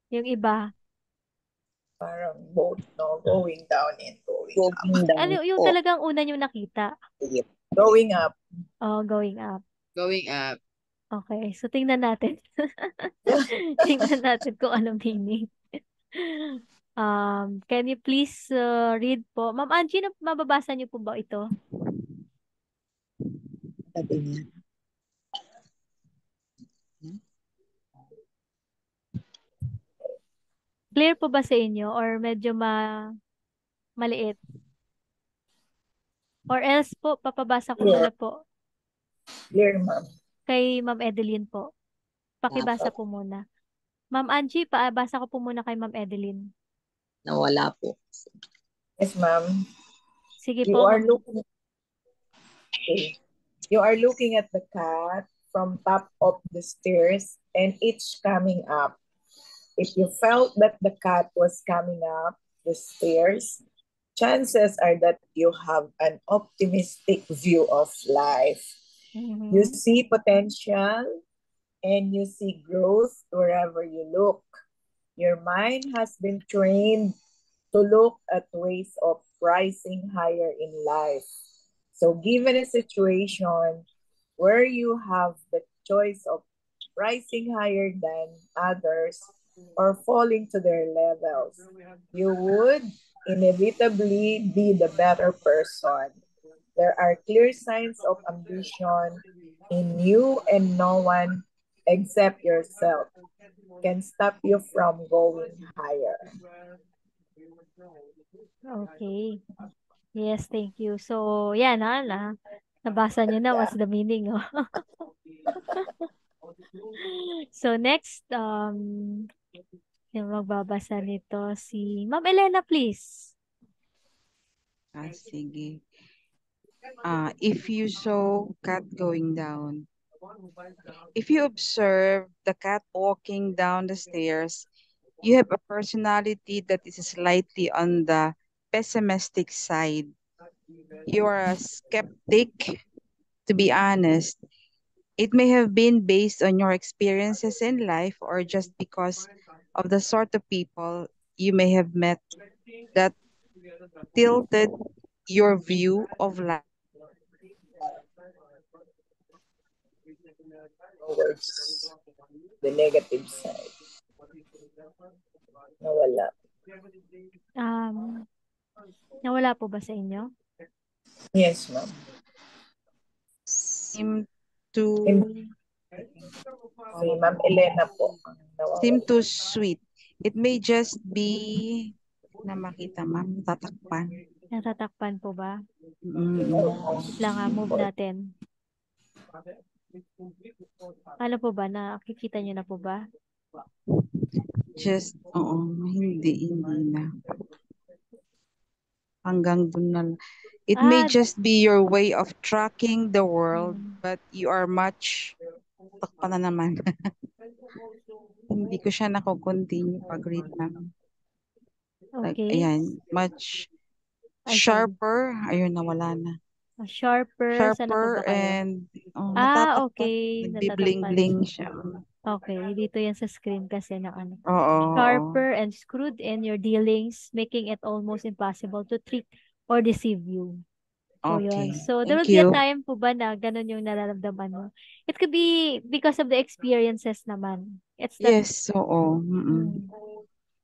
Yung iba? Parang both, no? Going down and going up. Going down Ano, yung po. talagang una nyo nakita? Going up. Oh, going up. Going up. Okay, so tingnan natin. Tingnan natin kung ano meaning. Can you please read po? Ma'am Angie, mababasa niyo po ba ito? Sabi niya. Clear po ba sa inyo or medyo maliit? Or else po, papabasa ko muna po Clear, ma'am. kay Ma'am Edeline po. Pakibasa po muna. Ma'am Angie, paabasa ko po muna kay Ma'am Edeline. Nawala po. Yes, ma'am. Sige You po, are Ma'am. looking. Okay. You are looking at the cat from top of the stairs and it's coming up. If you felt that the cat was coming up the stairs, chances are that you have an optimistic view of life. You Mhm. see potential and you see growth wherever you look. Your mind has been trained to look at ways of rising higher in life. So given a situation where you have the choice of rising higher than others or falling to their levels, you would inevitably be the better person. There are clear signs of ambition in you, and no one except yourself can stop you from going higher. Okay. Yes, thank you. So, yan nabasa niyo na what's the meaning, oh. So, next, yung magbabasa nito si Ma'am Elena, please. Sige. If you saw cat going down, if you observe the cat walking down the stairs, you have a personality that is slightly on the pessimistic side. You are a skeptic, to be honest. It may have been based on your experiences in life or just because of the sort of people you may have met that tilted your view of life. Towards the negative side. Nawala. Nawala po ba sa inyo? Yes, ma'am. Seem to Si Ma'am Elena po. seem too sweet. It may just be na makita, ma'am, tatakpan. Natatakpan po ba? Wait lang move natin. Ano po ba? Nakikita niyo na po ba? Just, hindi na. Hanggang dun na. It may just be your way of tracking the world, but you are much, takpa na naman. Hindi ko siya nako-continue pag-read namin. Like, Okay. ayan, much Ay, sorry. sharper. Ayun, nawala na. Sharper. Saan na po ba Sharper kayo? and natatakpan. Okay. Nagbi-bling-bling siya. Okay. Dito yan sa screen kasi na ano. Oo. Sharper and screwed in your dealings, making it almost impossible to trick or deceive you. So, Okay. yun. So, there will Thank be a you. time po ba na ganun yung nararamdaman mo? It could be because of the experiences naman. It's not, Yes, oo.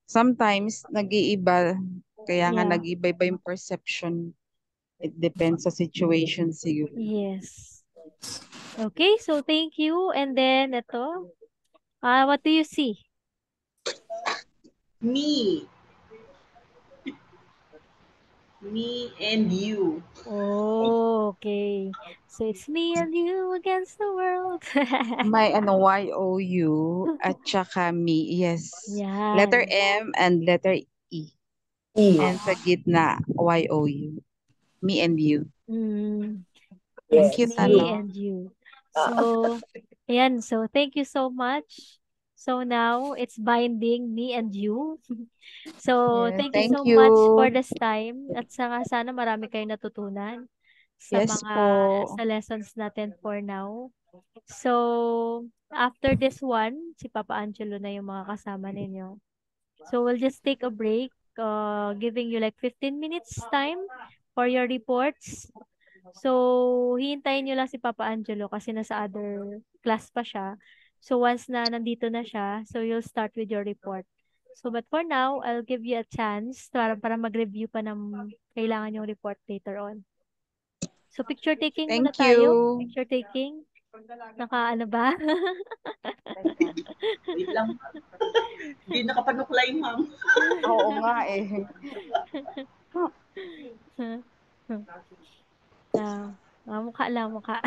Sometimes, nag-iiba. Kaya nga, yeah. nag-iiba-iba yung perception. It depends sa situation siguro. Yes. Okay, so thank you. And then, ito. What do you see? Me. Me and you. Oh, okay. So it's me and you against the world. May YOU at saka me. Yes. Letter Yan. M and letter E. And sa gitna, YOU. Me and you. Thank you, Me Tano. and you. So, ayan. So, thank you so much. So, now, it's binding me and you. So, Yes, thank you thank so you. much for this time. At saka, sana marami kayong natutunan sa Yes mga po. sa lessons natin for now. So, after this one, si Papa Angelo na yung mga kasama ninyo. So, we'll just take a break, giving you like 15 minutes time for your reports. So, hihintayin nyo lang si Papa Angelo kasi nasa other class pa siya. So, once na nandito na siya, so you'll start with your report. So, but for now, I'll give you a chance para mag-review pa ng kailangan yung report later on. So, picture taking muna Thank tayo. you. Picture taking. Ano ba? Wait lang. Hindi nakapanuklay, ma'am. Oo nga eh. Mukha lang, mukha.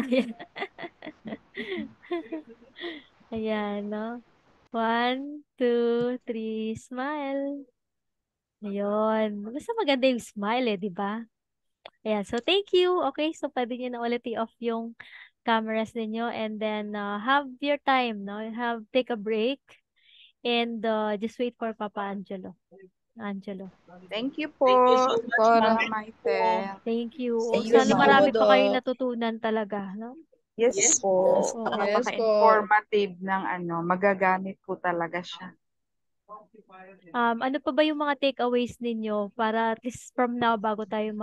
Ayan, no? 1, 2, 3, smile. Ayun. Basta maganda yung smile di ba? Ayan, so thank you. Okay, so pwede nyo na ulit i-off yung cameras ninyo and then have your time, no? Take a break and just wait for Papa Angelo. Thank you po. Thank you so much, Cora, ma'am. Michael. Thank you. Thank you, Sana ma'am. marami pa kayong natutunan talaga, no? Yes po. Oo. Yes po. Napaka-informative ng magagamit po talaga siya. Ano pa ba yung mga takeaways ninyo para at least from now bago tayo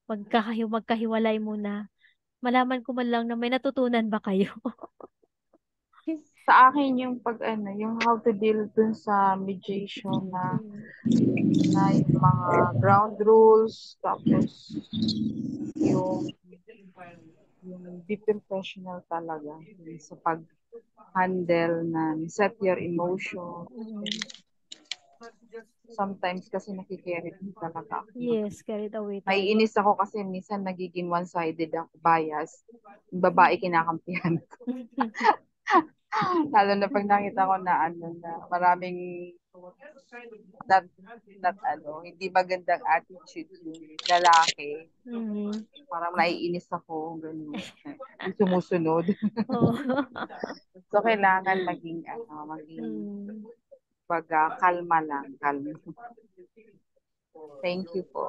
magkahiwalay muna, malaman ko man lang na may natutunan ba kayo? Sa akin yung yung how to deal dun sa mediation na yung mga ground rules, tapos yung be professional talaga sa pag-handle na set your emotions. Sometimes kasi nakikirit talaga ako. Yes, carried away tayo. Maiinis ako kasi minsan nagiging one-sided ako, bias. Yung babae kinakampihan ko. Lalo na pag nakita ko na na maraming hindi magandang attitude yung lalaki. Parang naiinis ako, ganun. Yung sumusunod. So, kailangan maging kalma lang. Thank you po.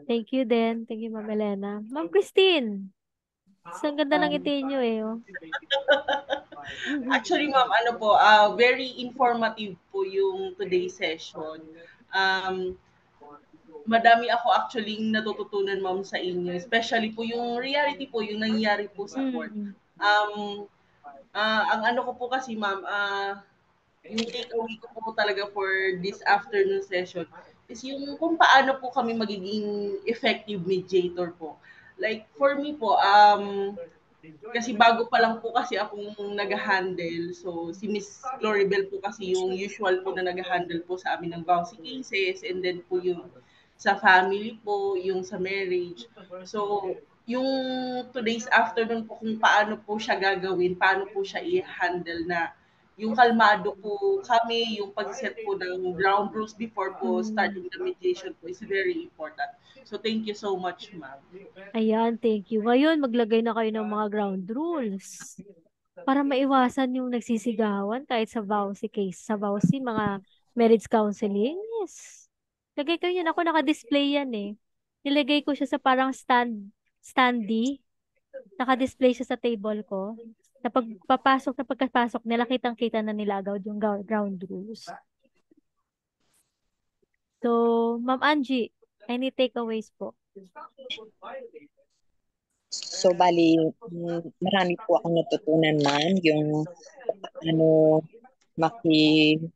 Thank you din. Thank you, Ma'am Elena. Ma'am Christine, ang ganda ng ngiti nyo Oh. Actually, ma'am, very informative po yung today's session. Madami ako actually natututunan, ma'am, sa inyo. Especially po yung reality po, yung nangyayari po sa court. Ang ano ko po kasi, ma'am, yung takeaway ko po talaga for this afternoon session is yung kung paano po kami magiging effective mediator po. Like, for me po, kasi bago pa lang po kasi akong nag-handle. So, si Miss Gloribel po kasi yung usual po na nag-handle po sa amin ng vowsy cases and then po yung sa family po, yung sa marriage. So, yung 2 days after nun po kung paano po siya gagawin, paano po siya i-handle na yung kalmado po kami, yung pag-set po ng ground rules before po starting the mediation po is very important. So, thank you so much, ma'am. Ayan, thank you. Ngayon, maglagay na kayo ng mga ground rules para maiwasan yung nagsisigawan kahit sa vowsy case. Sa vowsy, mga marriage counseling. Yes. Lagay ko yun. Ako naka-display yan eh. Nilagay ko siya sa parang standee. Naka-display siya sa table ko. Na pagkapasok nila, kitang-kita na nila agad yung ground rules. So, Ma'am Angie, any takeaways po? So, bali, marami po akong natutunan, ma'am, yung ano, makibibilo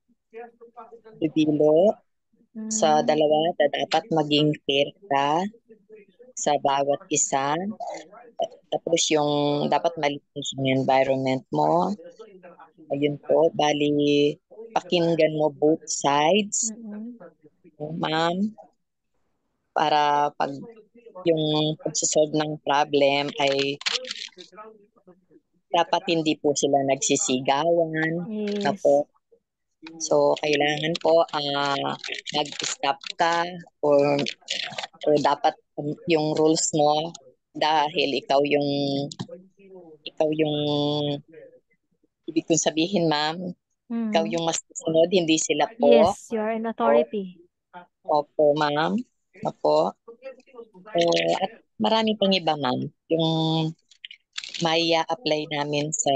sa dalawa na dapat maging fair ka sa bawat isa. Tapos yung dapat malinis yung environment mo. Ayun po, bali, pakinggan mo both sides, ma'am, para pag yung pagsasolve ng problem ay dapat hindi po sila nagsisigawan. Yes. Ako. So, kailangan po mag-stop ka or dapat yung rules mo dahil ikaw yung ibig kong sabihin, ma'am, ikaw yung mas susunod, hindi sila po. Yes, you're an authority. Opo, ma'am. Opo. At marami pang iba, ma'am, yung may apply namin sa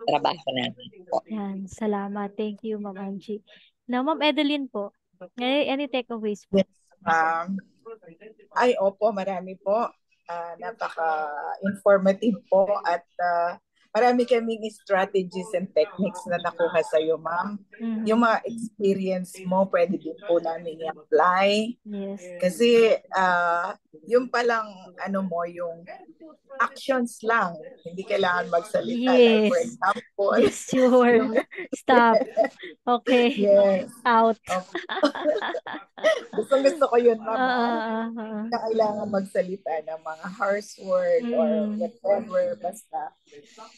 trabaho namin po. Yan, salamat. Thank you, Ma'am Angie. Now, Ma'am Edeline po, any takeaways po? Yes, opo, marami po. Napaka-informative po at marami kaming strategies and techniques na nakuha sa iyo, ma'am. Yung mga experience mo, pwede din po namin i-apply. Yes. Kasi yung palang yung actions lang. Hindi kailangan magsalita. Yes. Like for example. Yes, sure. Stop. Okay. Yes. Out. Gusto ko yun, ma'am. Na kailangan magsalita ng mga harsh word or whatever. Basta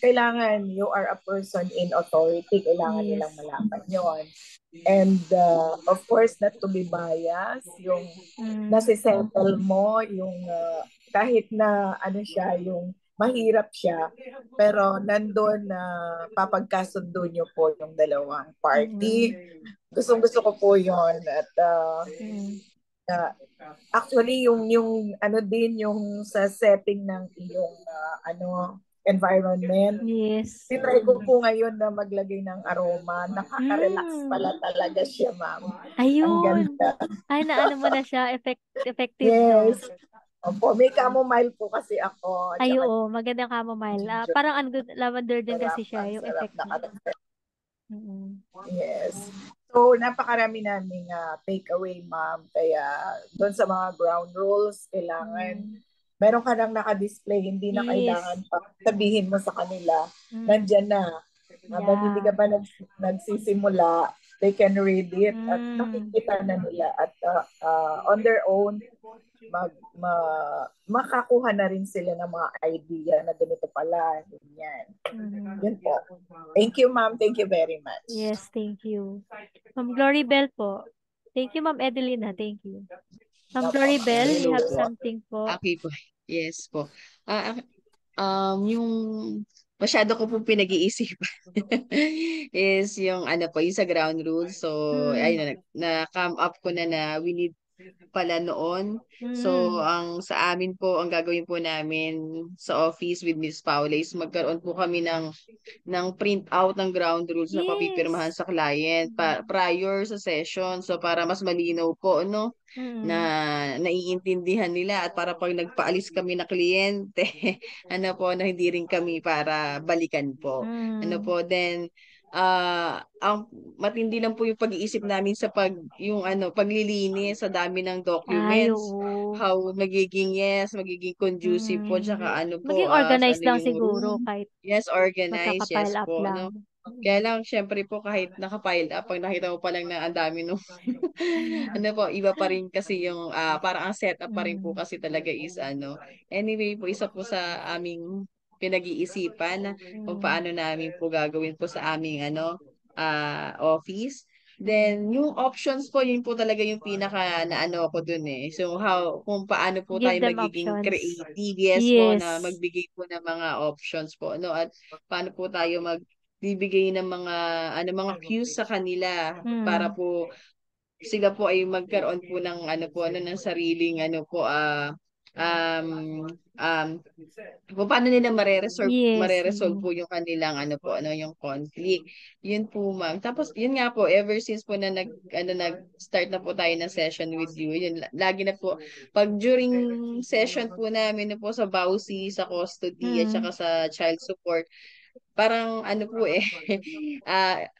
kailangan you are a person in authority. Kailangan nilang malaman yun. And of course, not to be biased. Yung nasisettle mo, yung kahit na yung mahirap siya, pero nandun na papagkasundo nyo po yung dalawang party. Gusto ko po yun. At actually, yung yung sa setting ng iyong environment. Yes. Try ko po ngayon na maglagay ng aroma. Nakaka-relax pala talaga siya, ma'am. Ayun. Ang ganda. Ay, naano mo na siya. Effective, yes. no? Opo, may chamomile po kasi ako. Ay, oo. Magandang chamomile. Parang lavender din kasi siya. Yung effect niya. Yes. So, napakarami naming takeaway, ma'am. Kaya, doon sa mga ground rules, kailangan meron ka nang naka-display, hindi na kailangan pa sabihin mo sa kanila, nandyan na. Habang hindi ka pa nagsisimula, they can read it at nakikita na nila. At on their own, makakuha na rin sila ng mga idea na ganito pala. Ganyan. Yun po. Thank you, ma'am. Thank you very much. Yes, thank you. Ma'am Glory Bell po. Thank you, Ma'am Edelina. Thank you. Ma'am Glory Bell, you have something po. Okay po. Yes po. Yung masyado ko pong pinag-iisipan is yung yung sa ground rules. So, ayun na come up ko na we need pala noon. So, ang sa amin po, ang gagawin po namin sa office with Miss Paula is magkaroon po kami ng print out ng ground rules na papipirmahan sa client prior sa session. So, para mas malinaw po, no? Na naiintindihan nila at para pag nagpaalis kami na kliyente, na hindi rin kami para balikan po. Then, ang matindi lang po yung pag-iisip namin sa paglilinis sa dami ng documents. How magiging conducive po, tsaka po. Maging organized lang siguro kahit yes, organized, yes up po. lang. Kaya lang, syempre po, kahit naka-pile up, pag nakita mo pa lang na ang dami nung, ano po, iba pa rin kasi yung, parang ang setup pa rin po Mm. kasi talaga is, anyway po, isa po sa aming pinag-iisipan na kung Mm. paano namin po gagawin po sa aming, office. Then, yung options po, yun po talaga yung pinaka naano ko dun eh. So, kung paano po Give tayo them magiging options. creative, yes po, na Yes. magbigay po ng mga options po, no? At paano po tayo magbibigay ng mga cues sa kanila para Mm. po sila po ay magkaroon po ng ng sariling um um kung paano nila Yes. mareresolve po yung kanilang yung conflict. Yun po, ma'am. Tapos yun nga po, ever since po na nag-start na po tayo ng session with you, yun lagi na po pag during session po namin na po sa BAUSI, sa custody at saka Mm. sa child support, parang po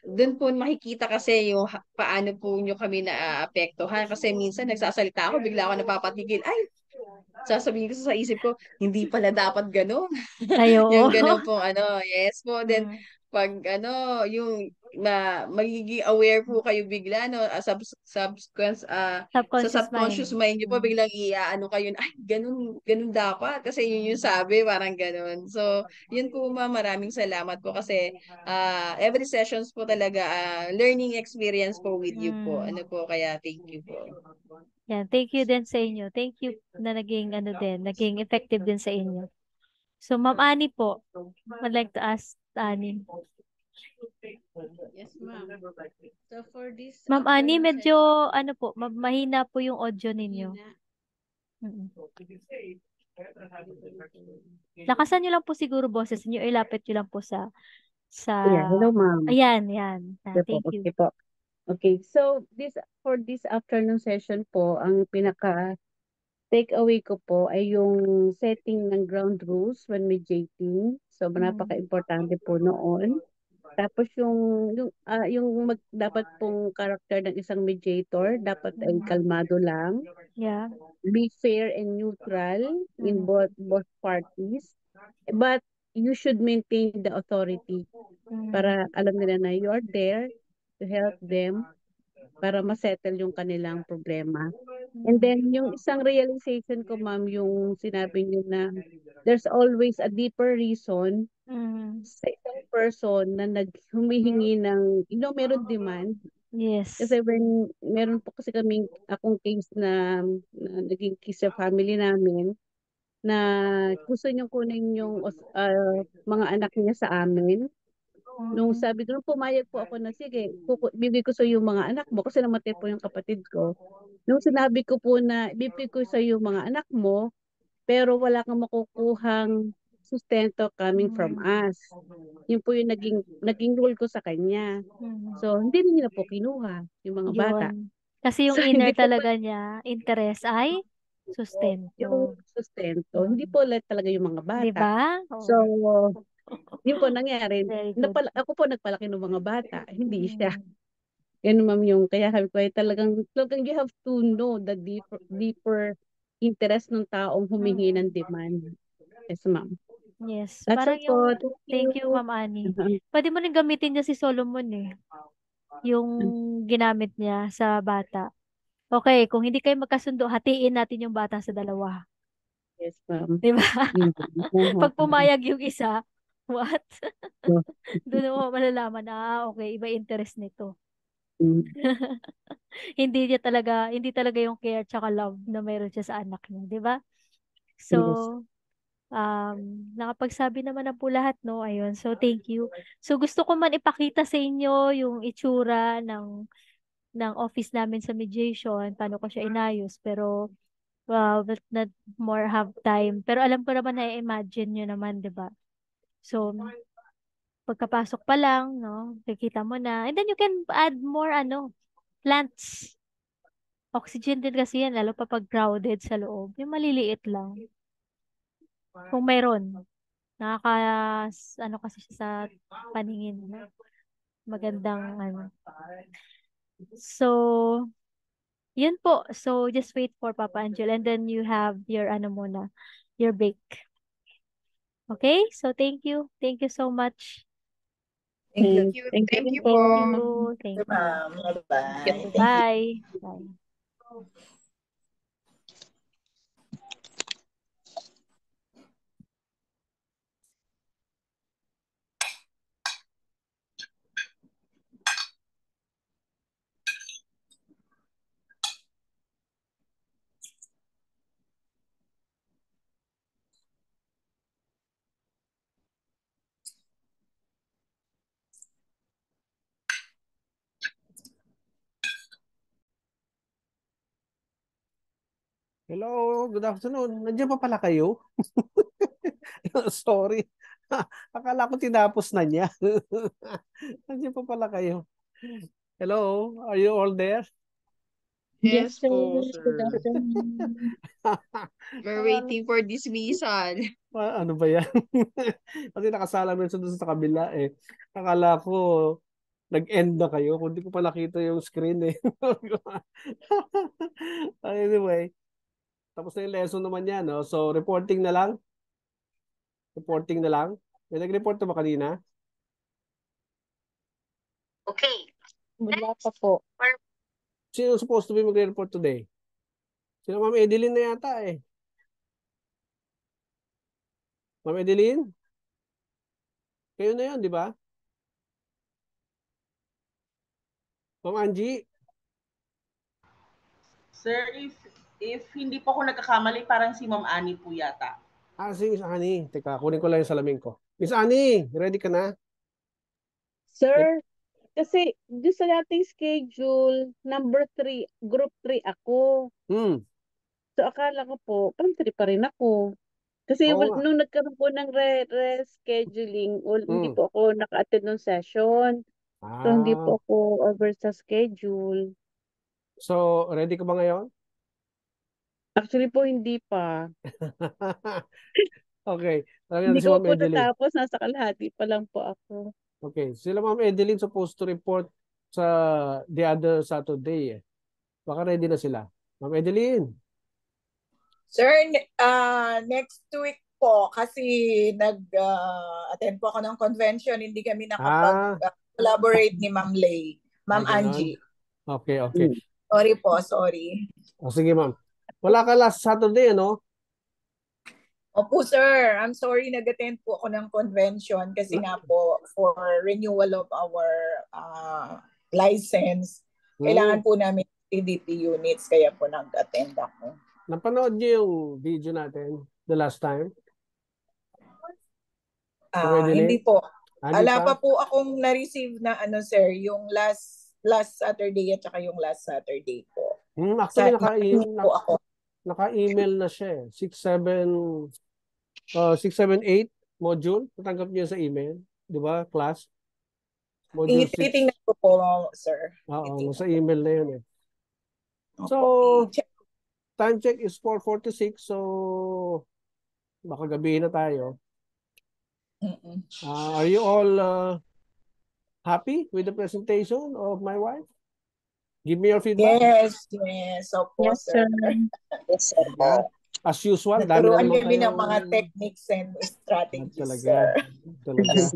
doon po makikita kasi yung paano po nyo kami naaapektuhan. Kasi minsan nagsasalita ako, bigla ako napapatigil. Ay, sasabihin ko sa isip ko, hindi pala dapat ganun. Ay, oo. Yung ganun po, yes po. Then, Mm. pag yung magiging aware po kayo bigla, no, sa Subconscious subconscious mind. mind niyo po, Mm. biglang kayo, ay, ganun, ganun dapat. Kasi yun yung sabi, parang ganun. So, yun po, ma'am, maraming salamat po kasi every sessions po talaga, learning experience po with you po. Mm. Kaya thank you po. Yan, thank you din sa inyo. Thank you na naging effective din sa inyo. So, Ma'am Ani po, I'd like to ask Ani. Yes, ma'am. So for this Ma'am Ani, afternoon medyo, session, mahina po yung audio ninyo. Hina. Mm. Dito. Lakasan nyo lang po siguro boses niyo, ilapit nyo lang po sa, Yeah, hello ma'am. ayan, yan. Okay po, Thank you. okay po. Okay, so for this afternoon session po, ang pinaka takeaway ko po ay yung setting ng ground rules when mediating. So napaka-importante po noon. Tapos dapat pong karakter ng isang mediator, dapat ay kalmado lang, Yeah. be fair and neutral in Mm. both parties. But you should maintain the authority Mm. para alam nila na you are there to help them para masettle yung kanilang problema. And then, yung isang realization ko, ma'am, yung sinabi niyo na there's always a deeper reason Mm. sa isang person na humihingi ng, meron demand. Yes. Kasi meron po kasi akong case na naging case sa family namin na gusto niyong kunin yung mga anak niya sa amin. Nung sabi ko, nung pumayag po ako na, sige, bibigay ko sa yung mga anak mo kasi namatay po yung kapatid ko. Nung sinabi ko po na bibigay ko sa yung mga anak mo, pero wala kang makukuhang sustento coming from us. Yun po yung naging rule ko sa kanya. So, hindi na nila po kinuha yung mga bata. Yun. Kasi yung So, inner hindi po talaga niya, interest ay sustento. yung sustento, hindi po talaga yung mga Di bata. ba? So, yun po nangyari. Very good. Ako po nagpalaki ng mga bata, hindi siya. Mm. Yan ma'am yung, kaya sabi ko ay talagang you have to know the deeper interest ng taong humingi ng demand. Yes, ma'am. Yes. That's Parang all po. yung, thank you, Ma'am Ani. Pwede mo rin gamitin niya si Solomon eh. Yung ginamit niya sa bata. Okay, kung hindi kayo magkasundo, hatiin natin yung bata sa dalawa. Yes, ma'am. Di ba? Mhm. Pag pumayag yung isa, what? No. Doon mo malalaman na, okay, iba interest nito. Mm. Hindi talaga yung care tsaka love na meron siya sa anak niya, di ba? So, Yes. nakapagsabi naman na po lahat, no? Ayun, so thank you. So, gusto ko man ipakita sa inyo yung itsura ng office namin sa mediation, paano ko siya inayos, pero but not more have time. Pero alam ko naman na imagine nyo naman, di ba? So, pagkapasok pa lang, no, kikita mo na. And then you can add more, plants. Oxygen din kasi yan, lalo pa pag crowded sa loob. Yung maliliit lang. Kung meron. Kasi siya sa paningin. No? Magandang, So, yun po. So, just wait for Papa Angel. And then you have your, muna, your bake. Okay? So, thank you. Thank you so much. Thank you. Thank Thank you you po. po. Thank you. Ma'am. Bye-bye. Thank you. Bye. Bye. Hello, good afternoon. Nandiyan pa pala kayo? Sorry. Akala ko tinapos na niya. Nandiyan pa pala kayo. Hello, are you all there? Yes, Yes sir. po, Good sir. afternoon. We're waiting for dismissal. Ano ba yan? Kasi nakasalamin sa doon sa kabila eh. Akala ko nag-end na kayo. Kung di ko pa nakita yung screen eh. Anyway, tapos na yung lesson naman yan. No? So, reporting na lang. Reporting na lang. May nag-report na ba kanina? Wala pa po. Sino supposed to be mag-report today? Sino Ma'am Edeline na yata eh. Ma'am Edeline? Kayo na yun, di ba? Ma'am Angie? Sir, if hindi po ako nagkakamali, parang si Ma'am Annie po yata. Si Miss Annie. Teka, kunin ko lang yung salamin ko. Miss Annie, ready ka na? Sir, kasi doon sa dating schedule, number 3, group 3 ako. Hmm. So akala ko po, pantry pa rin ako. Kasi Oo nga. nung nagkaroon po ng rescheduling, hindi Hmm. po ako naka-attend ng session. So hindi Ah. po ako over sa schedule. So, ready ka ba ngayon? Actually po, hindi pa. Okay. Hindi Talaga si ko Ma'am po Edeline. natapos, nasa kalahati pa lang po ako. Okay. Sila Ma'am Edeline supposed to report sa the other Saturday eh. Baka ready na sila. Ma'am Edeline. Sir, next week po kasi nag-attend po ako ng convention, hindi kami nakapag-collaborate ni Ma'am Lay. Ma'am Angie. Okay, okay. Sorry po, sorry. O sige ma'am. Wala ka last Saturday, ano? Opo sir, I'm sorry nag-attend po ako ng convention kasi nga po for renewal of our license, kailangan po namin CDP units kaya po nag-attend ako. Napanood niyo yung video natin the last time? Hindi po. Wala pa po akong na-receive na ano sir, yung last Saturday at saka yung last Saturday po. Actually, naka-email na siya eh. 678 module. Natanggap niyo sa email. Di ba, class? Module 6. Titingnan ko po, sir. Oo, sa email na yun eh. So, time check is 4:46. So, baka gabihin na tayo. Are you all happy with the presentation of my wife? Give me your feedback. Yes, opo, sir. Yes, sir. As usual, naturuan kami ng mga techniques and strategies, sir. Talaga.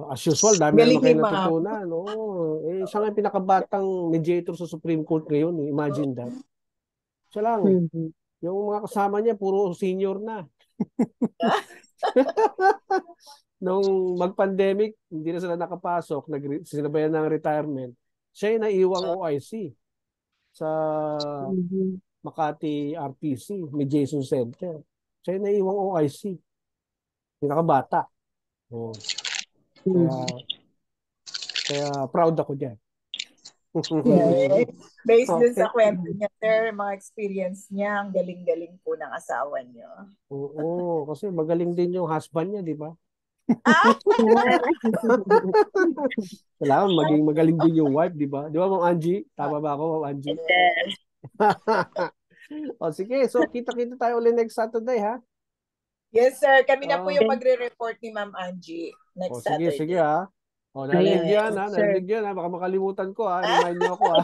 As usual, dami naman kayo natutunan. Siya nga yung pinakabatang mediator sa Supreme Court ngayon. Imagine that. Siya lang. Yung mga kasama niya, puro senior na. Nung mag-pandemic, hindi na sila nakapasok, sinabayan ng retirement. Siya yung naiwang OIC sa Makati RTC, Mediation Center. Siya yung naiwang OIC. Pinakabata. Kaya proud ako dyan. Based dun sa kwento niya, sir, mga experience niya, ang galing-galing po ng asawa niyo. Oo, kasi magaling din yung husband niya, di ba? Kailangan maging magaling din yung wife, di ba? Di ba, Ma'am Angie? Tama ba ako, Ma'am Angie? Sige, so kita-kita tayo ulit next Saturday, ha? Yes, sir. Kami na po yung magre-report ni Ma'am Angie next Saturday. Sige, ha? Narinig yan, ha? Narinig yan, ha? Baka makalimutan ko, ha? Remind niyo ako, ha?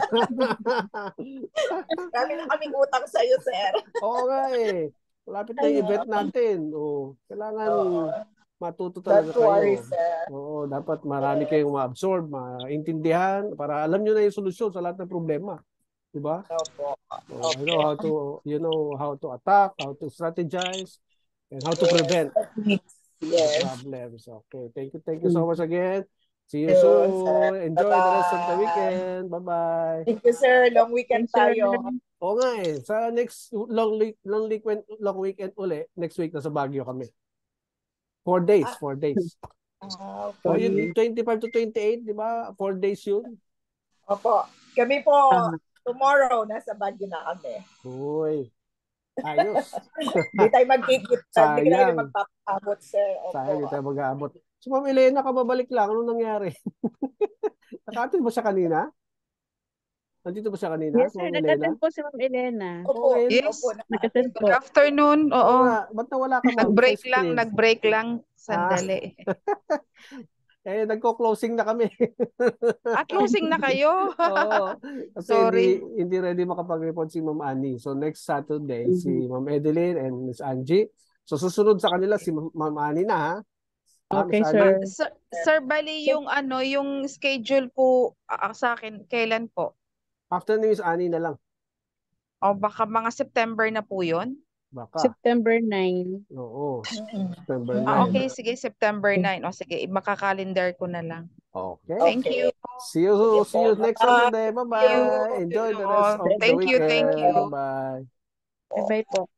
Kami na kaming utang sa'yo, sir. Oo nga, eh. Malapit na yung event natin. Kailangan Matuto talaga Don't worry, kayo. sir. Oo, dapat marami kayong ma-absorb, maintindihan para alam nyo na yung solusyon sa lahat ng problema. Di ba? Opo. So, you know how to attack, how to strategize, and how to prevent the Yes. problems. Okay. Thank you so much again. See you Thank you, soon. sir. Enjoy the rest of the Bye-bye. weekend. Bye-bye. Thank you, sir. Long weekend Yes, sir. tayo. Oo nga eh. Sa next long weekend uli, next week nasa Baguio kami. 4 days, 4 days. O Okay. yun, 25 to 28, di ba? 4 days yun. Opo. Kami po, tomorrow, nasa Baguio na kami. Uy, ayos. Hindi tayo magkikita. Hindi tayo Sayang. magpapabot, sir. Opo. Sayang, hindi tayo mag-aabot. So, Ma'am Elena, kababalik lang. Anong nangyari? Nakatin ba siya kanina? Nandito ba siya kanina? Yes, si sir. Ma'am Elena? Nag-attend po si Ma'am Elena. Opo. Yes. Opo. Nag-attend po. Good afternoon. Oo Oo. nga. Ba't nawala ka, Ma'am? Nag-break Sa lang, screen? nag-break lang. Sandali. Eh, nagko-closing na kami. Closing na kayo? Oo. Kasi Sorry. hindi ready makapag-report si Ma'am Annie. So next Saturday, si Ma'am Edeline and Miss Angie. So susunod sa kanila si Ma'am Annie na, ha? Okay, Miss sir. Annie? Sir, bali yung schedule po sa akin, kailan po? After ni Miss Annie na lang. O baka mga September na po yun? Baka. September 9. Oo. September 9. Okay, sige, September 9. O sige, makakalendar ko na lang. Okay. Thank you. See you next Saturday. Bye-bye. Enjoy the rest of the Thank you, weekend. thank you. Bye-bye. Bye-bye po.